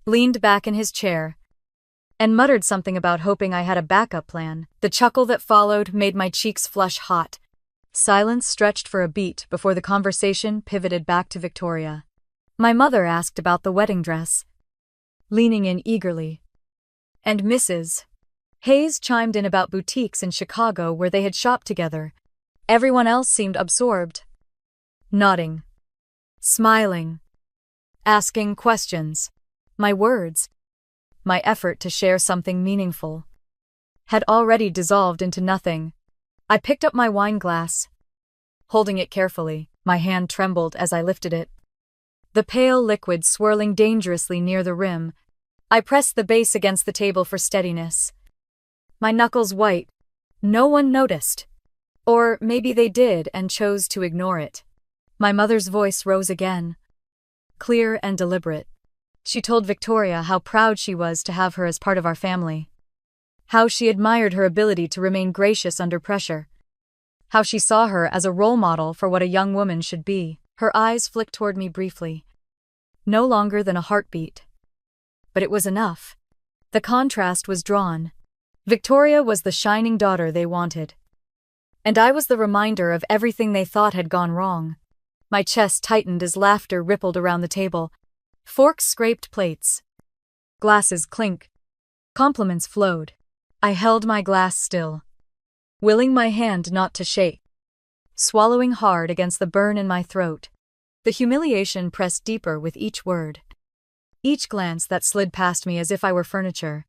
leaned back in his chair, and muttered something about hoping I had a backup plan. The chuckle that followed made my cheeks flush hot. Silence stretched for a beat before the conversation pivoted back to Victoria. My mother asked about the wedding dress, leaning in eagerly, and Mrs. Hayes chimed in about boutiques in Chicago where they had shopped together. Everyone else seemed absorbed, nodding, smiling, asking questions. My words, my effort to share something meaningful, had already dissolved into nothing. I picked up my wine glass, holding it carefully. My hand trembled as I lifted it, the pale liquid swirling dangerously near the rim. I pressed the base against the table for steadiness, my knuckles white. No one noticed. Or maybe they did and chose to ignore it. My mother's voice rose again, clear and deliberate. She told Victoria how proud she was to have her as part of our family, how she admired her ability to remain gracious under pressure, how she saw her as a role model for what a young woman should be. Her eyes flicked toward me briefly, no longer than a heartbeat. But it was enough. The contrast was drawn. Victoria was the shining daughter they wanted, and I was the reminder of everything they thought had gone wrong. My chest tightened as laughter rippled around the table. Forks scraped plates, glasses clinked, compliments flowed. I held my glass still, willing my hand not to shake, swallowing hard against the burn in my throat. The humiliation pressed deeper with each word, each glance that slid past me as if I were furniture.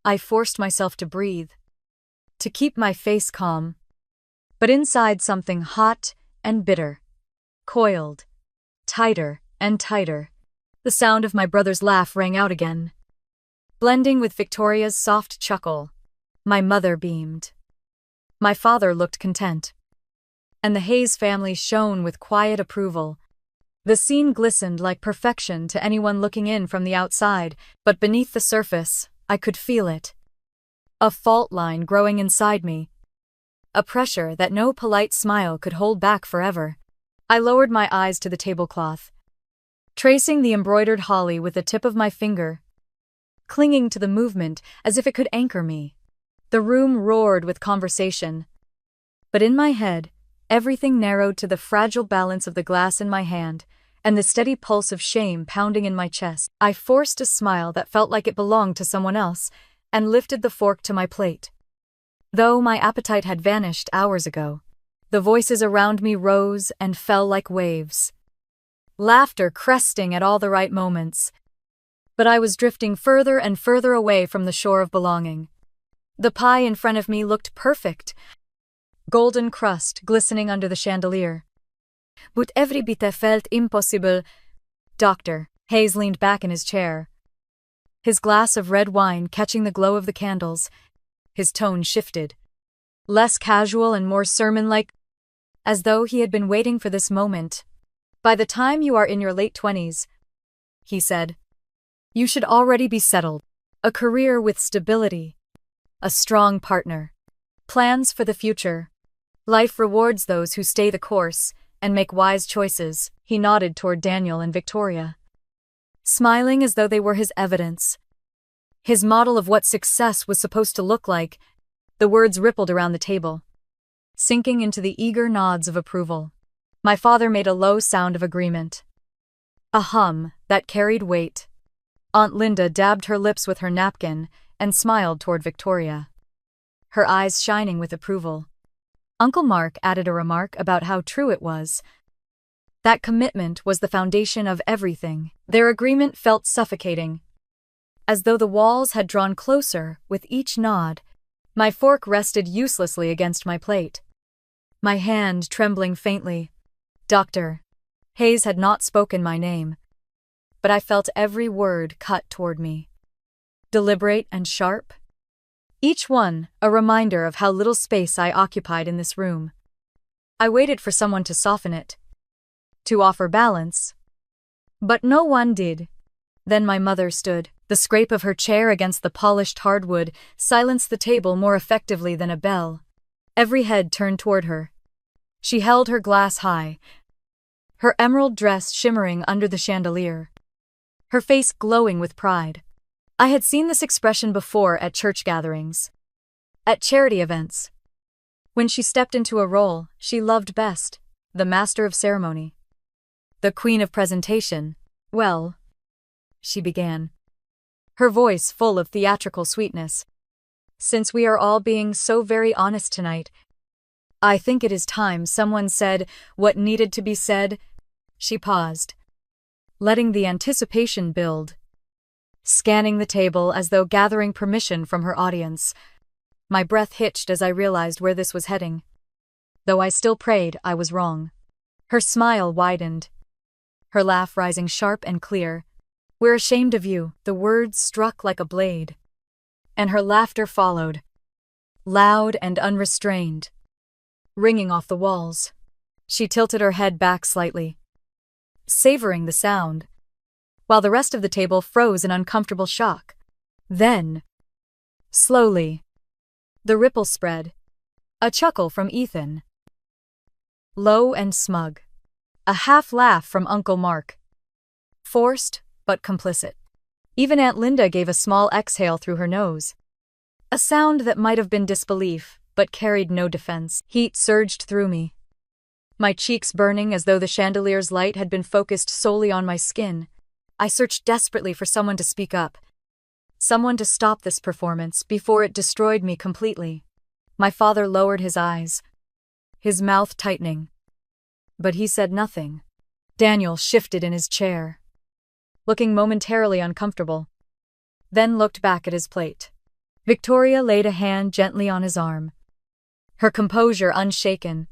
I forced myself to breathe, to keep my face calm, but inside something hot and bitter coiled, tighter and tighter. The sound of my brother's laugh rang out again, blending with Victoria's soft chuckle. My mother beamed. My father looked content, and the Hayes family shone with quiet approval. The scene glistened like perfection to anyone looking in from the outside, but beneath the surface, I could feel it. A fault line growing inside me, a pressure that no polite smile could hold back forever. I lowered my eyes to the tablecloth, tracing the embroidered holly with the tip of my finger, clinging to the movement as if it could anchor me. The room roared with conversation, but in my head, everything narrowed to the fragile balance of the glass in my hand and the steady pulse of shame pounding in my chest. I forced a smile that felt like it belonged to someone else and lifted the fork to my plate. Though my appetite had vanished hours ago, the voices around me rose and fell like waves, laughter cresting at all the right moments. But I was drifting further and further away from the shore of belonging. The pie in front of me looked perfect, golden crust glistening under the chandelier. But every bit felt impossible. Dr. Hayes leaned back in his chair, his glass of red wine catching the glow of the candles. His tone shifted, less casual and more sermon-like, as though he had been waiting for this moment. By the time you are in your late 20s, he said, you should already be settled. A career with stability, a strong partner, plans for the future. Life rewards those who stay the course and make wise choices. He nodded toward Daniel and Victoria, smiling as though they were his evidence, his model of what success was supposed to look like. The words rippled around the table, sinking into the eager nods of approval. My father made a low sound of agreement, a hum that carried weight. Aunt Linda dabbed her lips with her napkin and smiled toward Victoria, her eyes shining with approval. Uncle Mark added a remark about how true it was. That commitment was the foundation of everything. Their agreement felt suffocating, as though the walls had drawn closer with each nod. My fork rested uselessly against my plate, my hand trembling faintly. Dr. Hayes had not spoken my name, but I felt every word cut toward me, deliberate and sharp, each one a reminder of how little space I occupied in this room. I waited for someone to soften it, to offer balance, but no one did. Then my mother stood. The scrape of her chair against the polished hardwood silenced the table more effectively than a bell. Every head turned toward her. She held her glass high, her emerald dress shimmering under the chandelier, her face glowing with pride. I had seen this expression before at church gatherings, at charity events. When she stepped into a role she loved best, the master of ceremony, the queen of presentation. Well, she began, her voice full of theatrical sweetness, since we are all being so very honest tonight, I think it is time someone said what needed to be said. She paused, letting the anticipation build, scanning the table as though gathering permission from her audience. My breath hitched as I realized where this was heading, though I still prayed I was wrong. Her smile widened, her laugh rising sharp and clear. We're ashamed of you. The words struck like a blade, and her laughter followed, loud and unrestrained, ringing off the walls. She tilted her head back slightly, savoring the sound, while the rest of the table froze in uncomfortable shock. Then, slowly, the ripple spread. A chuckle from Ethan, low and smug. A half laugh from Uncle Mark, forced but complicit. Even Aunt Linda gave a small exhale through her nose, a sound that might have been disbelief but carried no defense. Heat surged through me, my cheeks burning as though the chandelier's light had been focused solely on my skin. I searched desperately for someone to speak up, someone to stop this performance before it destroyed me completely. My father lowered his eyes, his mouth tightening, but he said nothing. Daniel shifted in his chair, looking momentarily uncomfortable, then looked back at his plate. Victoria laid a hand gently on his arm, her composure unshaken,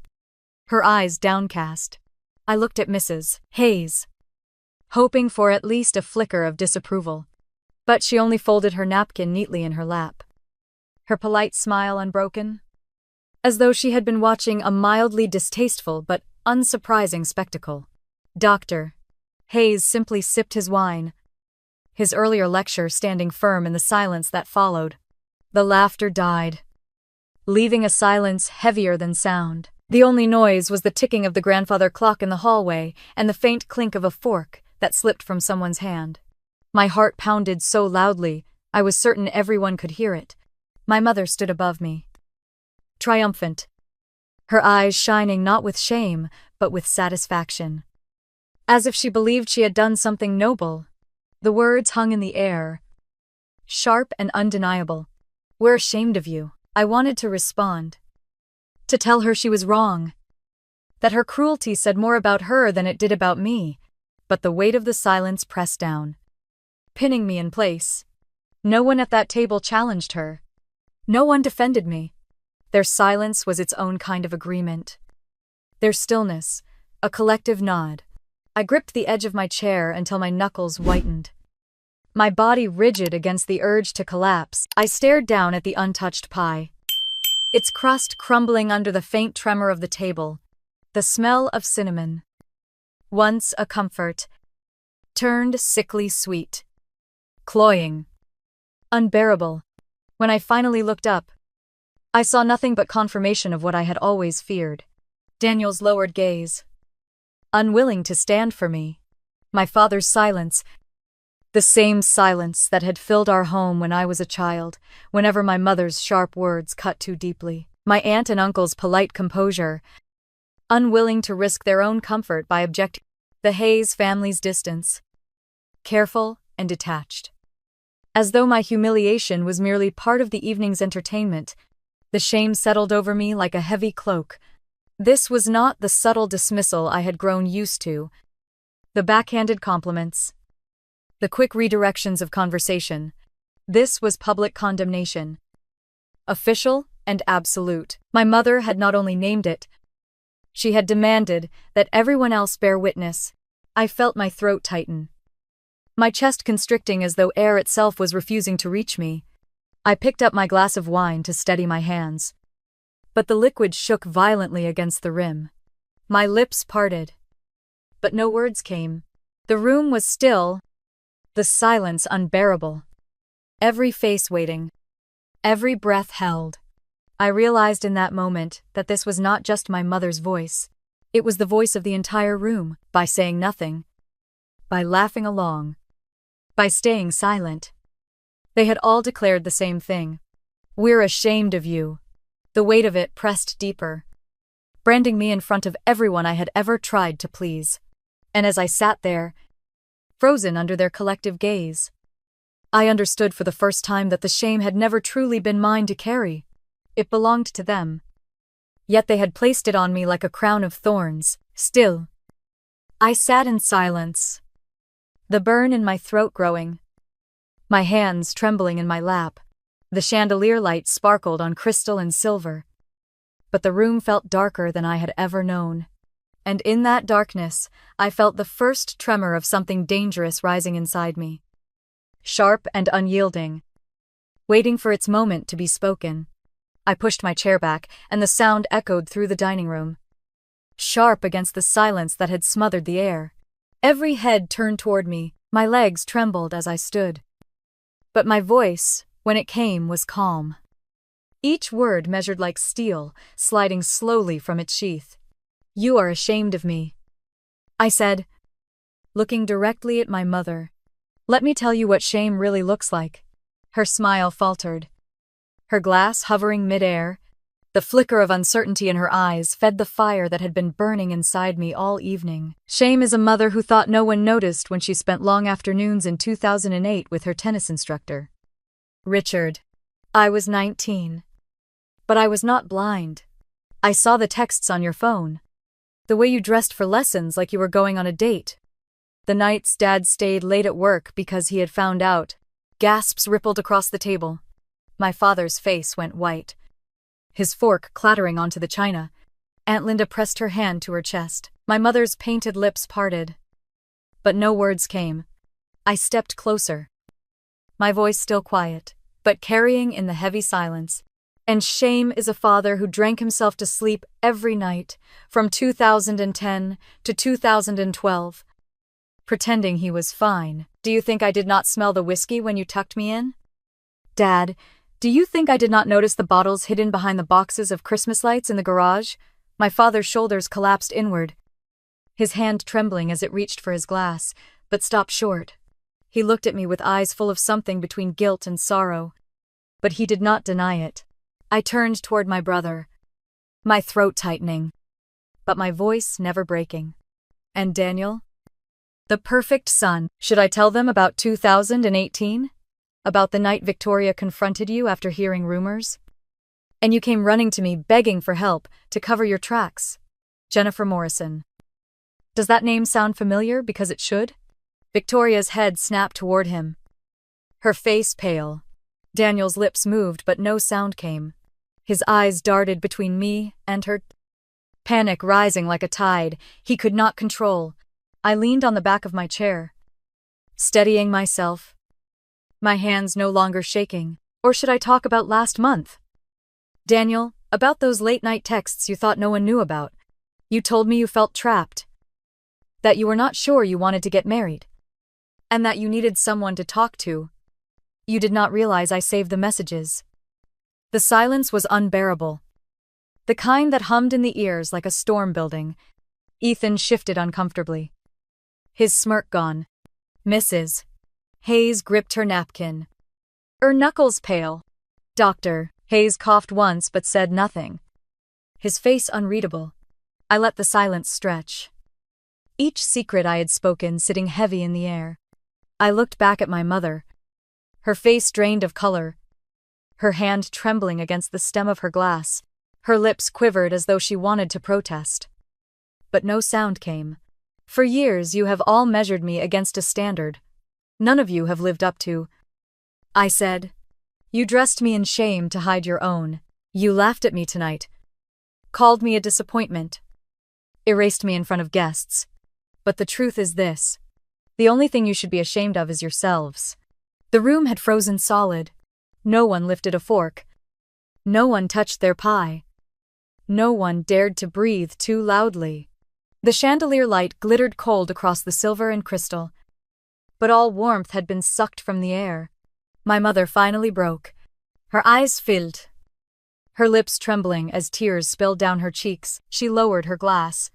her eyes downcast. I looked at Mrs. Hayes, hoping for at least a flicker of disapproval, but she only folded her napkin neatly in her lap, her polite smile unbroken, as though she had been watching a mildly distasteful but unsurprising spectacle. Dr. Hayes simply sipped his wine, his earlier lecture standing firm in the silence that followed. The laughter died, leaving a silence heavier than sound. The only noise was the ticking of the grandfather clock in the hallway and the faint clink of a fork that slipped from someone's hand. My heart pounded so loudly, I was certain everyone could hear it. My mother stood above me, triumphant, her eyes shining not with shame, but with satisfaction, as if she believed she had done something noble. The words hung in the air, sharp and undeniable. We're ashamed of you. I wanted to respond, to tell her she was wrong, that her cruelty said more about her than it did about me, but the weight of the silence pressed down, pinning me in place. No one at that table challenged her. No one defended me. Their silence was its own kind of agreement. Their stillness, a collective nod. I gripped the edge of my chair until my knuckles whitened. My body rigid against the urge to collapse, I stared down at the untouched pie. Its crust crumbling under the faint tremor of the table. The smell of cinnamon, once a comfort, turned sickly sweet. Cloying. Unbearable. When I finally looked up, I saw nothing but confirmation of what I had always feared. Daniel's lowered gaze. Unwilling to stand for me. My father's silence. The same silence that had filled our home when I was a child, whenever my mother's sharp words cut too deeply. My aunt and uncle's polite composure. Unwilling to risk their own comfort by objecting. The Hayes family's distance. Careful and detached. As though my humiliation was merely part of the evening's entertainment, the shame settled over me like a heavy cloak. This was not the subtle dismissal I had grown used to. The backhanded compliments. The quick redirections of conversation. This was public condemnation. Official and absolute. My mother had not only named it, she had demanded that everyone else bear witness. I felt my throat tighten. My chest constricting as though air itself was refusing to reach me. I picked up my glass of wine to steady my hands. But the liquid shook violently against the rim. My lips parted. But no words came. The room was still, the silence unbearable. Every face waiting. Every breath held. I realized in that moment that this was not just my mother's voice. It was the voice of the entire room, by saying nothing. By laughing along. By staying silent. They had all declared the same thing. We're ashamed of you. The weight of it pressed deeper, branding me in front of everyone I had ever tried to please. And as I sat there, frozen under their collective gaze, I understood for the first time that the shame had never truly been mine to carry. It belonged to them. Yet they had placed it on me like a crown of thorns. Still, I sat in silence, the burn in my throat growing, my hands trembling in my lap. The chandelier light sparkled on crystal and silver. But the room felt darker than I had ever known. And in that darkness, I felt the first tremor of something dangerous rising inside me. Sharp and unyielding, waiting for its moment to be spoken. I pushed my chair back, and the sound echoed through the dining room. Sharp against the silence that had smothered the air. Every head turned toward me, my legs trembled as I stood. But my voice, when it came, was calm. Each word measured like steel, sliding slowly from its sheath. You are ashamed of me, I said, looking directly at my mother. Let me tell you what shame really looks like. Her smile faltered. Her glass hovering mid-air, the flicker of uncertainty in her eyes fed the fire that had been burning inside me all evening. Shame is a mother who thought no one noticed when she spent long afternoons in 2008 with her tennis instructor. Richard. I was 19. But I was not blind. I saw the texts on your phone. The way you dressed for lessons like you were going on a date. The nights Dad stayed late at work because he had found out. Gasps rippled across the table. My father's face went white. His fork clattering onto the china. Aunt Linda pressed her hand to her chest. My mother's painted lips parted. But no words came. I stepped closer. My voice still quiet, but carrying in the heavy silence. And shame is a father who drank himself to sleep every night, from 2010 to 2012. Pretending he was fine. Do you think I did not smell the whiskey when you tucked me in? Dad, do you think I did not notice the bottles hidden behind the boxes of Christmas lights in the garage? My father's shoulders collapsed inward, his hand trembling as it reached for his glass, but stopped short. He looked at me with eyes full of something between guilt and sorrow. But he did not deny it. I turned toward my brother, my throat tightening, but my voice never breaking. And Daniel? The perfect son. Should I tell them about 2018? About the night Victoria confronted you after hearing rumors? And you came running to me begging for help to cover your tracks. Jennifer Morrison. Does that name sound familiar because it should? Victoria's head snapped toward him, her face pale. Daniel's lips moved, but no sound came. His eyes darted between me and her. Panic rising like a tide, he could not control. I leaned on the back of my chair, steadying myself, my hands no longer shaking. Or should I talk about last month? Daniel, about those late-night texts you thought no one knew about. You told me you felt trapped, that you were not sure you wanted to get married, and that you needed someone to talk to. You did not realize I saved the messages. The silence was unbearable, the kind that hummed in the ears like a storm building. Ethan shifted uncomfortably, his smirk gone. Mrs. Hayes gripped her napkin, her knuckles pale. Dr. Hayes coughed once but said nothing, his face unreadable. I let the silence stretch, each secret I had spoken sitting heavy in the air. I looked back at my mother, her face drained of color, her hand trembling against the stem of her glass. Her lips quivered as though she wanted to protest, but no sound came. For years you have all measured me against a standard none of you have lived up to, I said. You dressed me in shame to hide your own. You laughed at me tonight, called me a disappointment, erased me in front of guests. But the truth is this: the only thing you should be ashamed of is yourselves. The room had frozen solid. No one lifted a fork. No one touched their pie. No one dared to breathe too loudly. The chandelier light glittered cold across the silver and crystal, but all warmth had been sucked from the air. My mother finally broke. Her eyes filled, her lips trembling as tears spilled down her cheeks. She lowered her glass,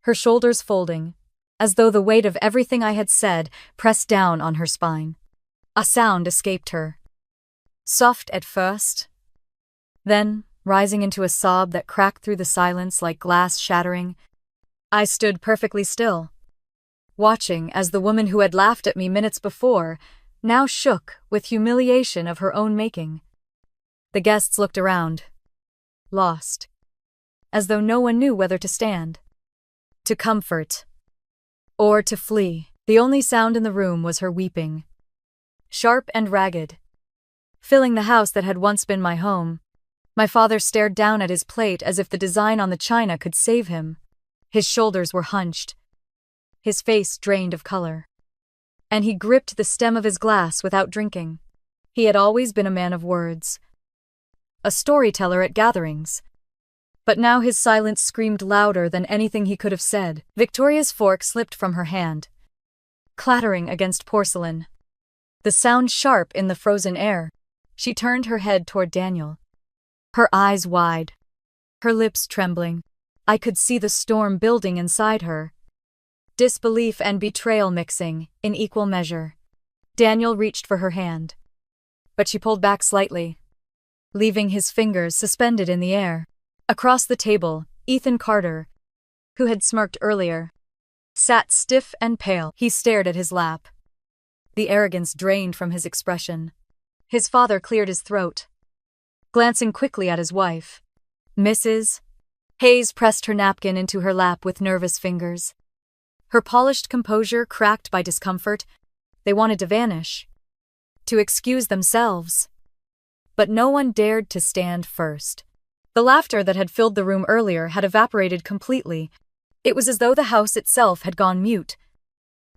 her shoulders folding, as though the weight of everything I had said pressed down on her spine. A sound escaped her, soft at first, then rising into a sob that cracked through the silence like glass shattering. I stood perfectly still, watching as the woman who had laughed at me minutes before now shook with humiliation of her own making. The guests looked around, lost, as though no one knew whether to stand, to comfort, or to flee. The only sound in the room was her weeping, sharp and ragged, filling the house that had once been my home. My father stared down at his plate as if the design on the china could save him. His shoulders were hunched, his face drained of color, and he gripped the stem of his glass without drinking. He had always been a man of words, a storyteller at gatherings, but now his silence screamed louder than anything he could have said. Victoria's fork slipped from her hand, clattering against porcelain, the sound sharp in the frozen air. She turned her head toward Daniel, her eyes wide, her lips trembling. I could see the storm building inside her, disbelief and betrayal mixing in equal measure. Daniel reached for her hand, but she pulled back slightly, leaving his fingers suspended in the air. Across the table, Ethan Carter, who had smirked earlier, sat stiff and pale. He stared at his lap, the arrogance drained from his expression. His father cleared his throat, glancing quickly at his wife. Mrs. Hayes pressed her napkin into her lap with nervous fingers, her polished composure cracked by discomfort. They wanted to vanish, to excuse themselves, but no one dared to stand first. The laughter that had filled the room earlier had evaporated completely. It was as though the house itself had gone mute,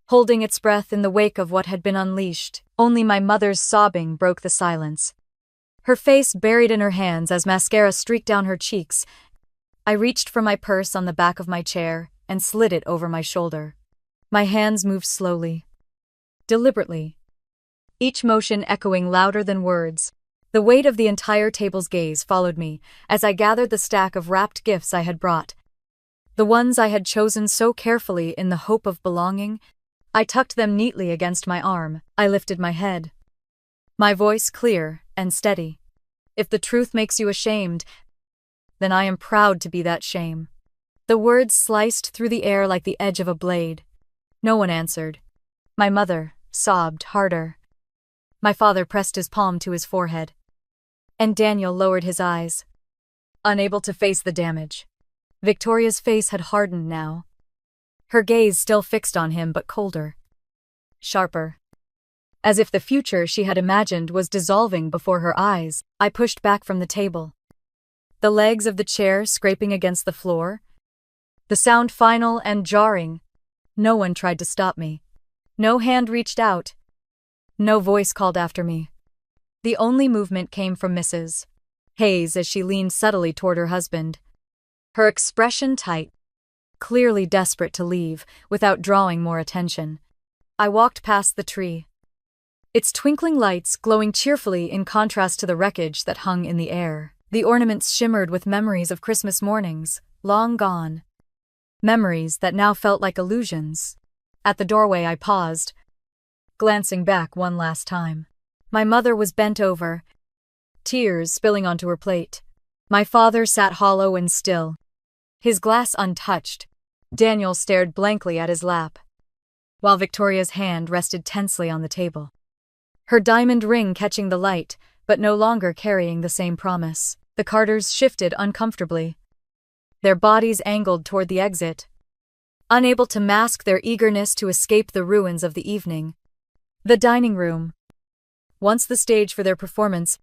holding its breath in the wake of what had been unleashed. Only my mother's sobbing broke the silence, her face buried in her hands as mascara streaked down her cheeks. I reached for my purse on the back of my chair and slid it over my shoulder. My hands moved slowly, deliberately, each motion echoing louder than words. The weight of the entire table's gaze followed me as I gathered the stack of wrapped gifts I had brought, the ones I had chosen so carefully in the hope of belonging. I tucked them neatly against my arm. I lifted my head, my voice clear and steady. If the truth makes you ashamed, then I am proud to be that shame. The words sliced through the air like the edge of a blade. No one answered. My mother sobbed harder. My father pressed his palm to his forehead, and Daniel lowered his eyes, unable to face the damage. Victoria's face had hardened now, her gaze still fixed on him but colder, sharper. as if the future she had imagined was dissolving before her eyes. I pushed back from the table, the legs of the chair scraping against the floor, the sound final and jarring. No one tried to stop me. No hand reached out. No voice called after me. The only movement came from Mrs. Hayes as she leaned subtly toward her husband, her expression tight, clearly desperate to leave without drawing more attention. I walked past the tree, its twinkling lights glowing cheerfully in contrast to the wreckage that hung in the air. The ornaments shimmered with memories of Christmas mornings, long gone. Memories that now felt like illusions. At the doorway I paused, glancing back one last time. My mother was bent over, tears spilling onto her plate. My father sat hollow and still, his glass untouched. Daniel stared blankly at his lap, while Victoria's hand rested tensely on the table, her diamond ring catching the light, but no longer carrying the same promise. The Carters shifted uncomfortably, their bodies angled toward the exit, unable to mask their eagerness to escape the ruins of the evening. The dining room, once the stage for their performance,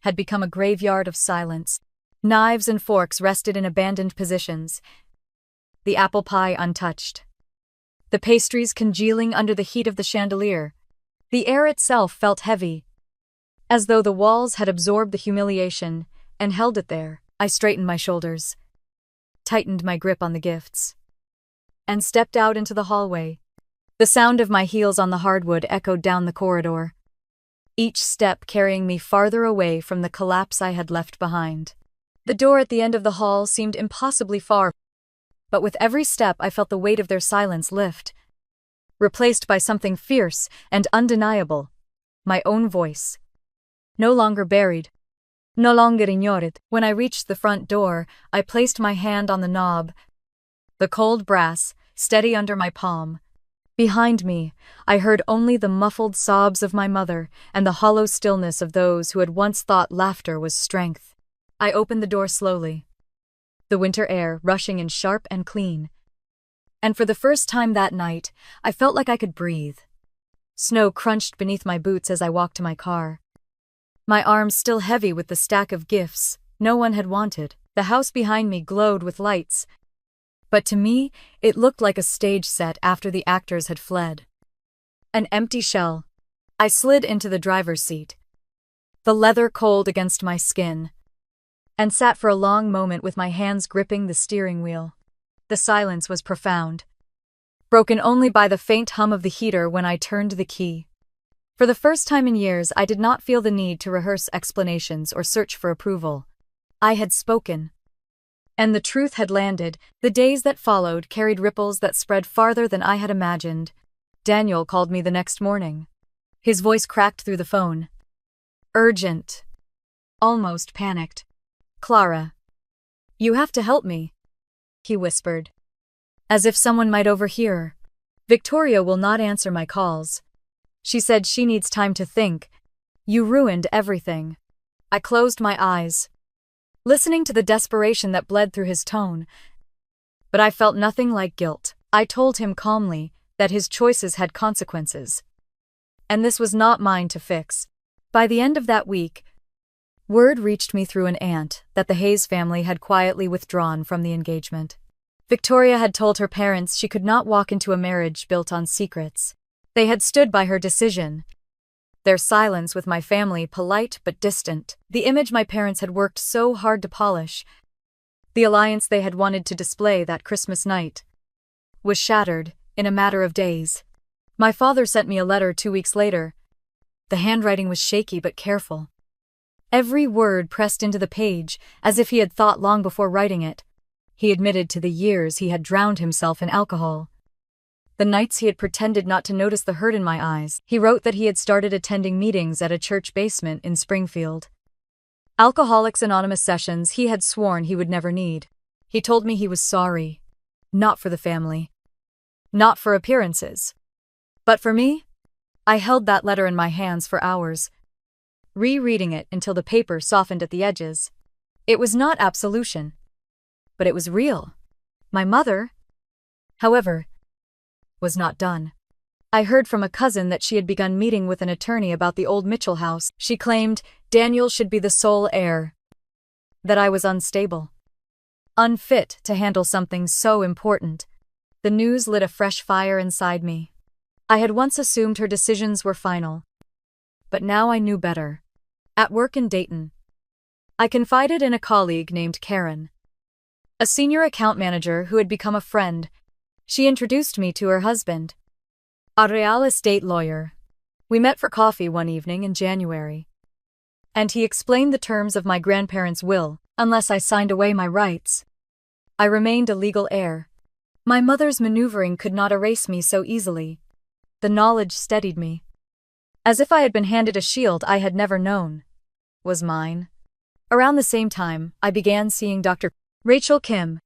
had become a graveyard of silence. Knives and forks rested in abandoned positions, the apple pie untouched, the pastries congealing under the heat of the chandelier. The air itself felt heavy, as though the walls had absorbed the humiliation and held it there. I straightened my shoulders, tightened my grip on the gifts, and stepped out into the hallway. The sound of my heels on the hardwood echoed down the corridor, each step carrying me farther away from the collapse I had left behind. The door at the end of the hall seemed impossibly far, but with every step I felt the weight of their silence lift, replaced by something fierce and undeniable, my own voice. No longer buried, no longer ignored. When I reached the front door, I placed my hand on the knob, the cold brass steady under my palm. Behind me, I heard only the muffled sobs of my mother and the hollow stillness of those who had once thought laughter was strength. I opened the door slowly, the winter air rushing in sharp and clean. And for the first time that night, I felt like I could breathe. Snow crunched beneath my boots as I walked to my car, my arms still heavy with the stack of gifts no one had wanted. The house behind me glowed with lights, but to me, it looked like a stage set after the actors had fled. An empty shell. I slid into the driver's seat, the leather cold against my skin, and sat for a long moment with my hands gripping the steering wheel. The silence was profound, broken only by the faint hum of the heater when I turned the key. For the first time in years, I did not feel the need to rehearse explanations or search for approval. I had spoken, and the truth had landed. The days that followed carried ripples that spread farther than I had imagined. Daniel called me the next morning. His voice cracked through the phone. Urgent. Almost panicked. "Clara, you have to help me," he whispered, as if someone might overhear. "Victoria will not answer my calls. She said she needs time to think. You ruined everything." I closed my eyes, listening to the desperation that bled through his tone, but I felt nothing like guilt. I told him calmly that his choices had consequences, and this was not mine to fix. By the end of that week, word reached me through an aunt that the Hayes family had quietly withdrawn from the engagement. Victoria had told her parents she could not walk into a marriage built on secrets. They had stood by her decision, their silence with my family polite but distant. The image my parents had worked so hard to polish, the alliance they had wanted to display that Christmas night, was shattered in a matter of days. My father sent me a letter 2 weeks later. The handwriting was shaky but careful, every word pressed into the page as if he had thought long before writing it. He admitted to the years he had drowned himself in alcohol, the nights he had pretended not to notice the hurt in my eyes. He wrote that he had started attending meetings at a church basement in Springfield, Alcoholics Anonymous sessions he had sworn he would never need. He told me he was sorry, not for the family, not for appearances, but for me. I held that letter in my hands for hours, rereading it until the paper softened at the edges. It was not absolution, but it was real. My mother, however, was not done. I heard from a cousin that she had begun meeting with an attorney about the old Mitchell house. She claimed Daniel should be the sole heir. That I was unstable, unfit to handle something so important. The news lit a fresh fire inside me. I had once assumed her decisions were final, but now I knew better. At work in Dayton, I confided in a colleague named Karen, a senior account manager who had become a friend. She introduced me to her husband, a real estate lawyer. We met for coffee one evening in January, and he explained the terms of my grandparents' will. Unless I signed away my rights, I remained a legal heir. My mother's maneuvering could not erase me so easily. The knowledge steadied me, as if I had been handed a shield I had never known was mine. Around the same time, I began seeing Dr. Rachel Kim,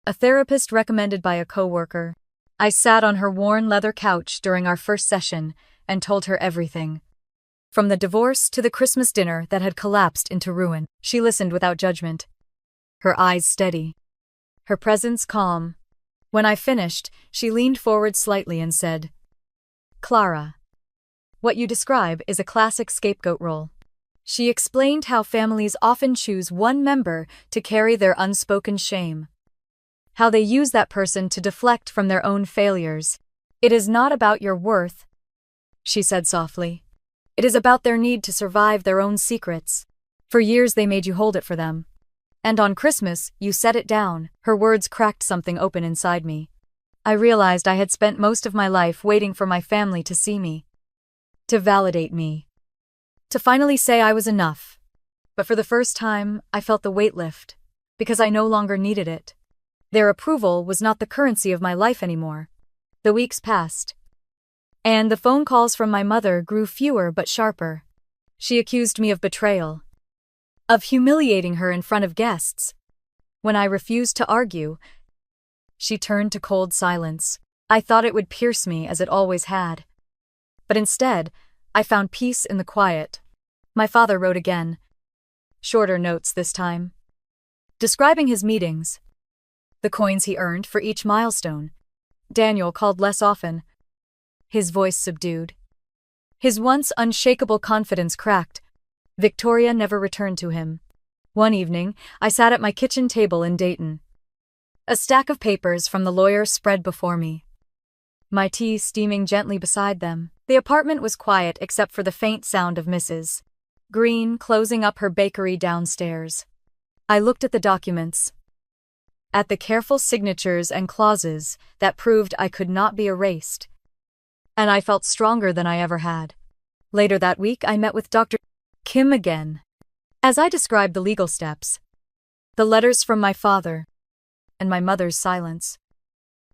a therapist recommended by a coworker. I sat on her worn leather couch during our first session and told her everything. From the divorce to the Christmas dinner that had collapsed into ruin. She listened without judgment, her eyes steady, her presence calm. When I finished, she leaned forward slightly and said, "Clara, what you describe is a classic scapegoat role." She explained how families often choose one member to carry their unspoken shame, how they use that person to deflect from their own failures. "It is not about your worth," she said softly. "It is about their need to survive their own secrets. For years they made you hold it for them. And on Christmas, you set it down." Her words cracked something open inside me. I realized I had spent most of my life waiting for my family to see me, to validate me, to finally say I was enough. But for the first time, I felt the weight lift, because I no longer needed it. Their approval was not the currency of my life anymore. The weeks passed, and the phone calls from my mother grew fewer but sharper. She accused me of betrayal, of humiliating her in front of guests. When I refused to argue, she turned to cold silence. I thought it would pierce me as it always had. But instead, I found peace in the quiet. My father wrote again, shorter notes this time, describing his meetings, the coins he earned for each milestone. Daniel called less often, his voice subdued, his once unshakable confidence cracked. Victoria never returned to him. One evening, I sat at my kitchen table in Dayton, a stack of papers from the lawyer spread before me, my tea steaming gently beside them. The apartment was quiet except for the faint sound of Mrs. Green closing up her bakery downstairs. I looked at the documents, at the careful signatures and clauses that proved I could not be erased, and I felt stronger than I ever had. Later that week, I met with Dr. Kim again. As I described the legal steps, the letters from my father, and my mother's silence,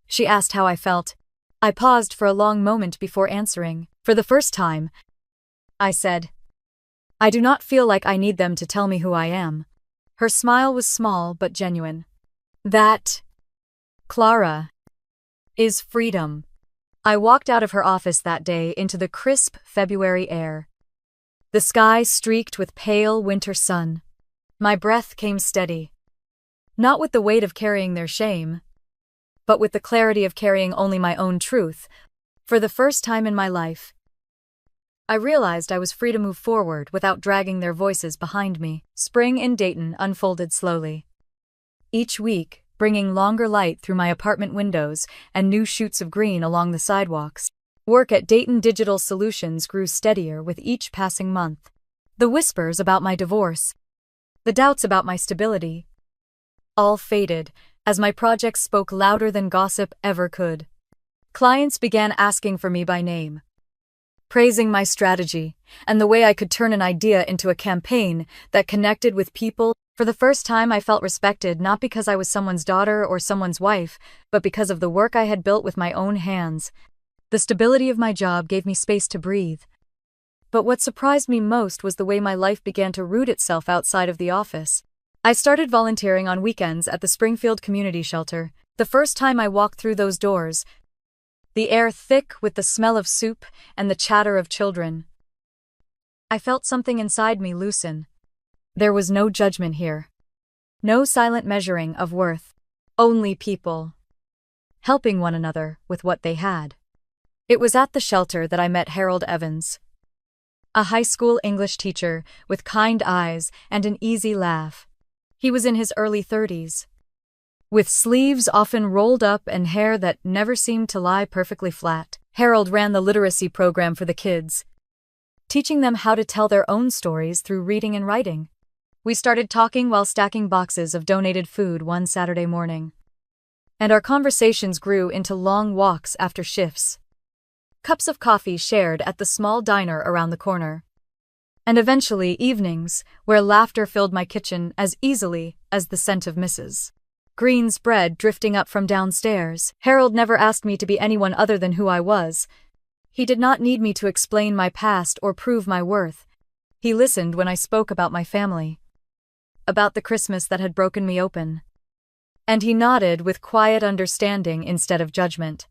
she asked how I felt. I paused for a long moment before answering. For the first time, I said, "I do not feel like I need them to tell me who I am." Her smile was small but genuine. "That, Clara, is freedom." I walked out of her office that day into the crisp February air, the sky streaked with pale winter sun. My breath came steady, not with the weight of carrying their shame, but with the clarity of carrying only my own truth. For the first time in my life, I realized I was free to move forward without dragging their voices behind me. Spring in Dayton unfolded slowly, each week bringing longer light through my apartment windows and new shoots of green along the sidewalks. Work at Dayton Digital Solutions grew steadier with each passing month. The whispers about my divorce, the doubts about my stability, all faded as my projects spoke louder than gossip ever could. Clients began asking for me by name, praising my strategy and the way I could turn an idea into a campaign that connected with people. For the first time, I felt respected not because I was someone's daughter or someone's wife, but because of the work I had built with my own hands. The stability of my job gave me space to breathe. But what surprised me most was the way my life began to root itself outside of the office. I started volunteering on weekends at the Springfield Community Shelter. The first time I walked through those doors, the air thick with the smell of soup and the chatter of children, I felt something inside me loosen. There was no judgment here, no silent measuring of worth, only people helping one another with what they had. It was at the shelter that I met Harold Evans, a high school English teacher with kind eyes and an easy laugh. He was in his early 30s, with sleeves often rolled up and hair that never seemed to lie perfectly flat. Harold ran the literacy program for the kids, teaching them how to tell their own stories through reading and writing. We started talking while stacking boxes of donated food one Saturday morning, and our conversations grew into long walks after shifts, cups of coffee shared at the small diner around the corner, and eventually evenings where laughter filled my kitchen as easily as the scent of Mrs. Green's bread drifting up from downstairs. Harold never asked me to be anyone other than who I was. He did not need me to explain my past or prove my worth. He listened when I spoke about my family, about the Christmas that had broken me open, and he nodded with quiet understanding instead of judgment.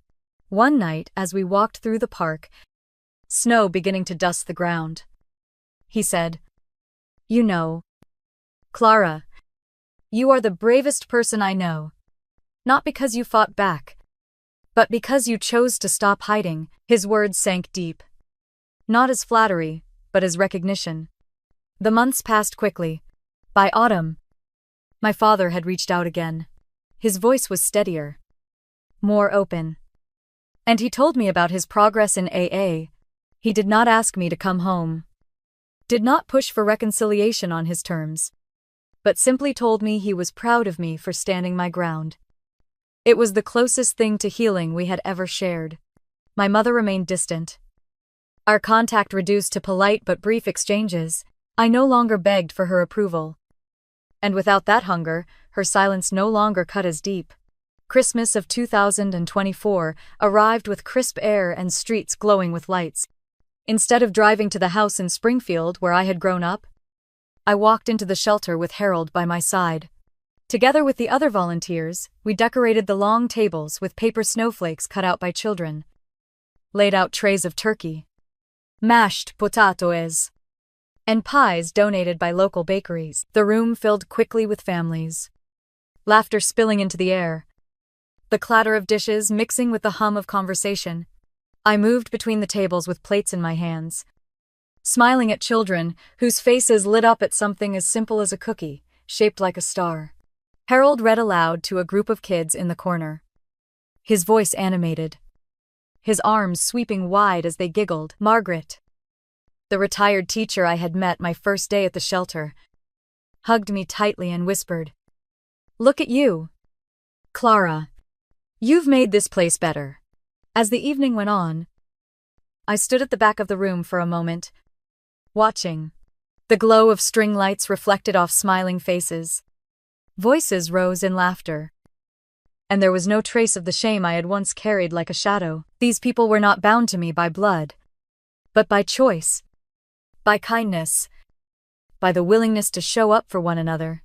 One night, as we walked through the park, snow beginning to dust the ground, he said, "You know, Clara, you are the bravest person I know. Not because you fought back, but because you chose to stop hiding." His words sank deep, not as flattery, but as recognition. The months passed quickly. By autumn, my father had reached out again. His voice was steadier, more open, and he told me about his progress in AA. He did not ask me to come home, did not push for reconciliation on his terms, but simply told me he was proud of me for standing my ground. It was the closest thing to healing we had ever shared. My mother remained distant, our contact reduced to polite but brief exchanges. I no longer begged for her approval, and without that hunger, her silence no longer cut as deep. Christmas of 2024 arrived with crisp air and streets glowing with lights. Instead of driving to the house in Springfield where I had grown up, I walked into the shelter with Harold by my side. Together with the other volunteers, we decorated the long tables with paper snowflakes cut out by children, laid out trays of turkey, mashed potatoes, and pies donated by local bakeries. The room filled quickly with families, laughter spilling into the air, the clatter of dishes mixing with the hum of conversation. I moved between the tables with plates in my hands, smiling at children whose faces lit up at something as simple as a cookie, shaped like a star. Harold read aloud to a group of kids in the corner, his voice animated, his arms sweeping wide as they giggled. Margaret, the retired teacher I had met my first day at the shelter, hugged me tightly and whispered, "Look at you, Clara. You've made this place better." As the evening went on, I stood at the back of the room for a moment, watching. The glow of string lights reflected off smiling faces. Voices rose in laughter, and there was no trace of the shame I had once carried like a shadow. These people were not bound to me by blood, but by choice, by kindness, by the willingness to show up for one another.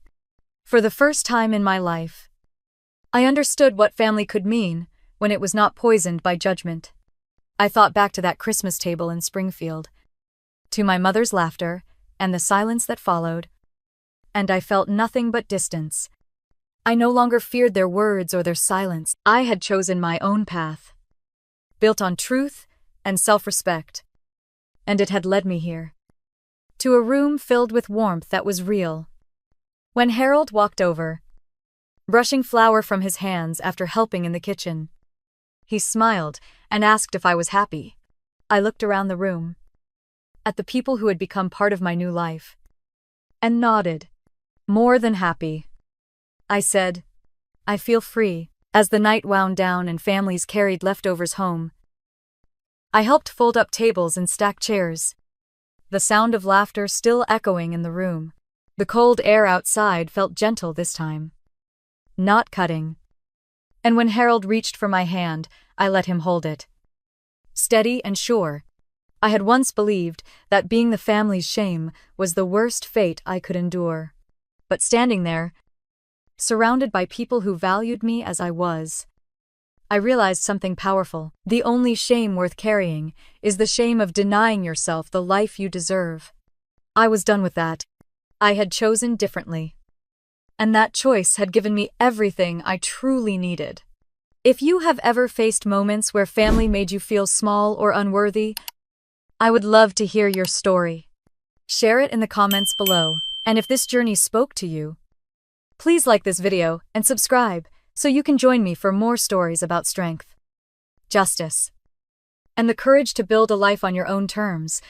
For the first time in my life, I understood what family could mean when it was not poisoned by judgment. I thought back to that Christmas table in Springfield, to my mother's laughter and the silence that followed, and I felt nothing but distance. I no longer feared their words or their silence. I had chosen my own path, built on truth and self-respect, and it had led me here, to a room filled with warmth that was real. When Harold walked over, brushing flour from his hands after helping in the kitchen, he smiled and asked if I was happy. I looked around the room, at the people who had become part of my new life, and nodded. "More than happy," I said. "I feel free." As the night wound down and families carried leftovers home, I helped fold up tables and stack chairs, the sound of laughter still echoing in the room. The cold air outside felt gentle this time, not cutting. And when Harold reached for my hand, I let him hold it, steady and sure. I had once believed that being the family's shame was the worst fate I could endure. But standing there, surrounded by people who valued me as I was, I realized something powerful. The only shame worth carrying is the shame of denying yourself the life you deserve. I was done with that. I had chosen differently, and that choice had given me everything I truly needed. If you have ever faced moments where family made you feel small or unworthy, I would love to hear your story. Share it in the comments below. And if this journey spoke to you, please like this video and subscribe so you can join me for more stories about strength, justice, and the courage to build a life on your own terms.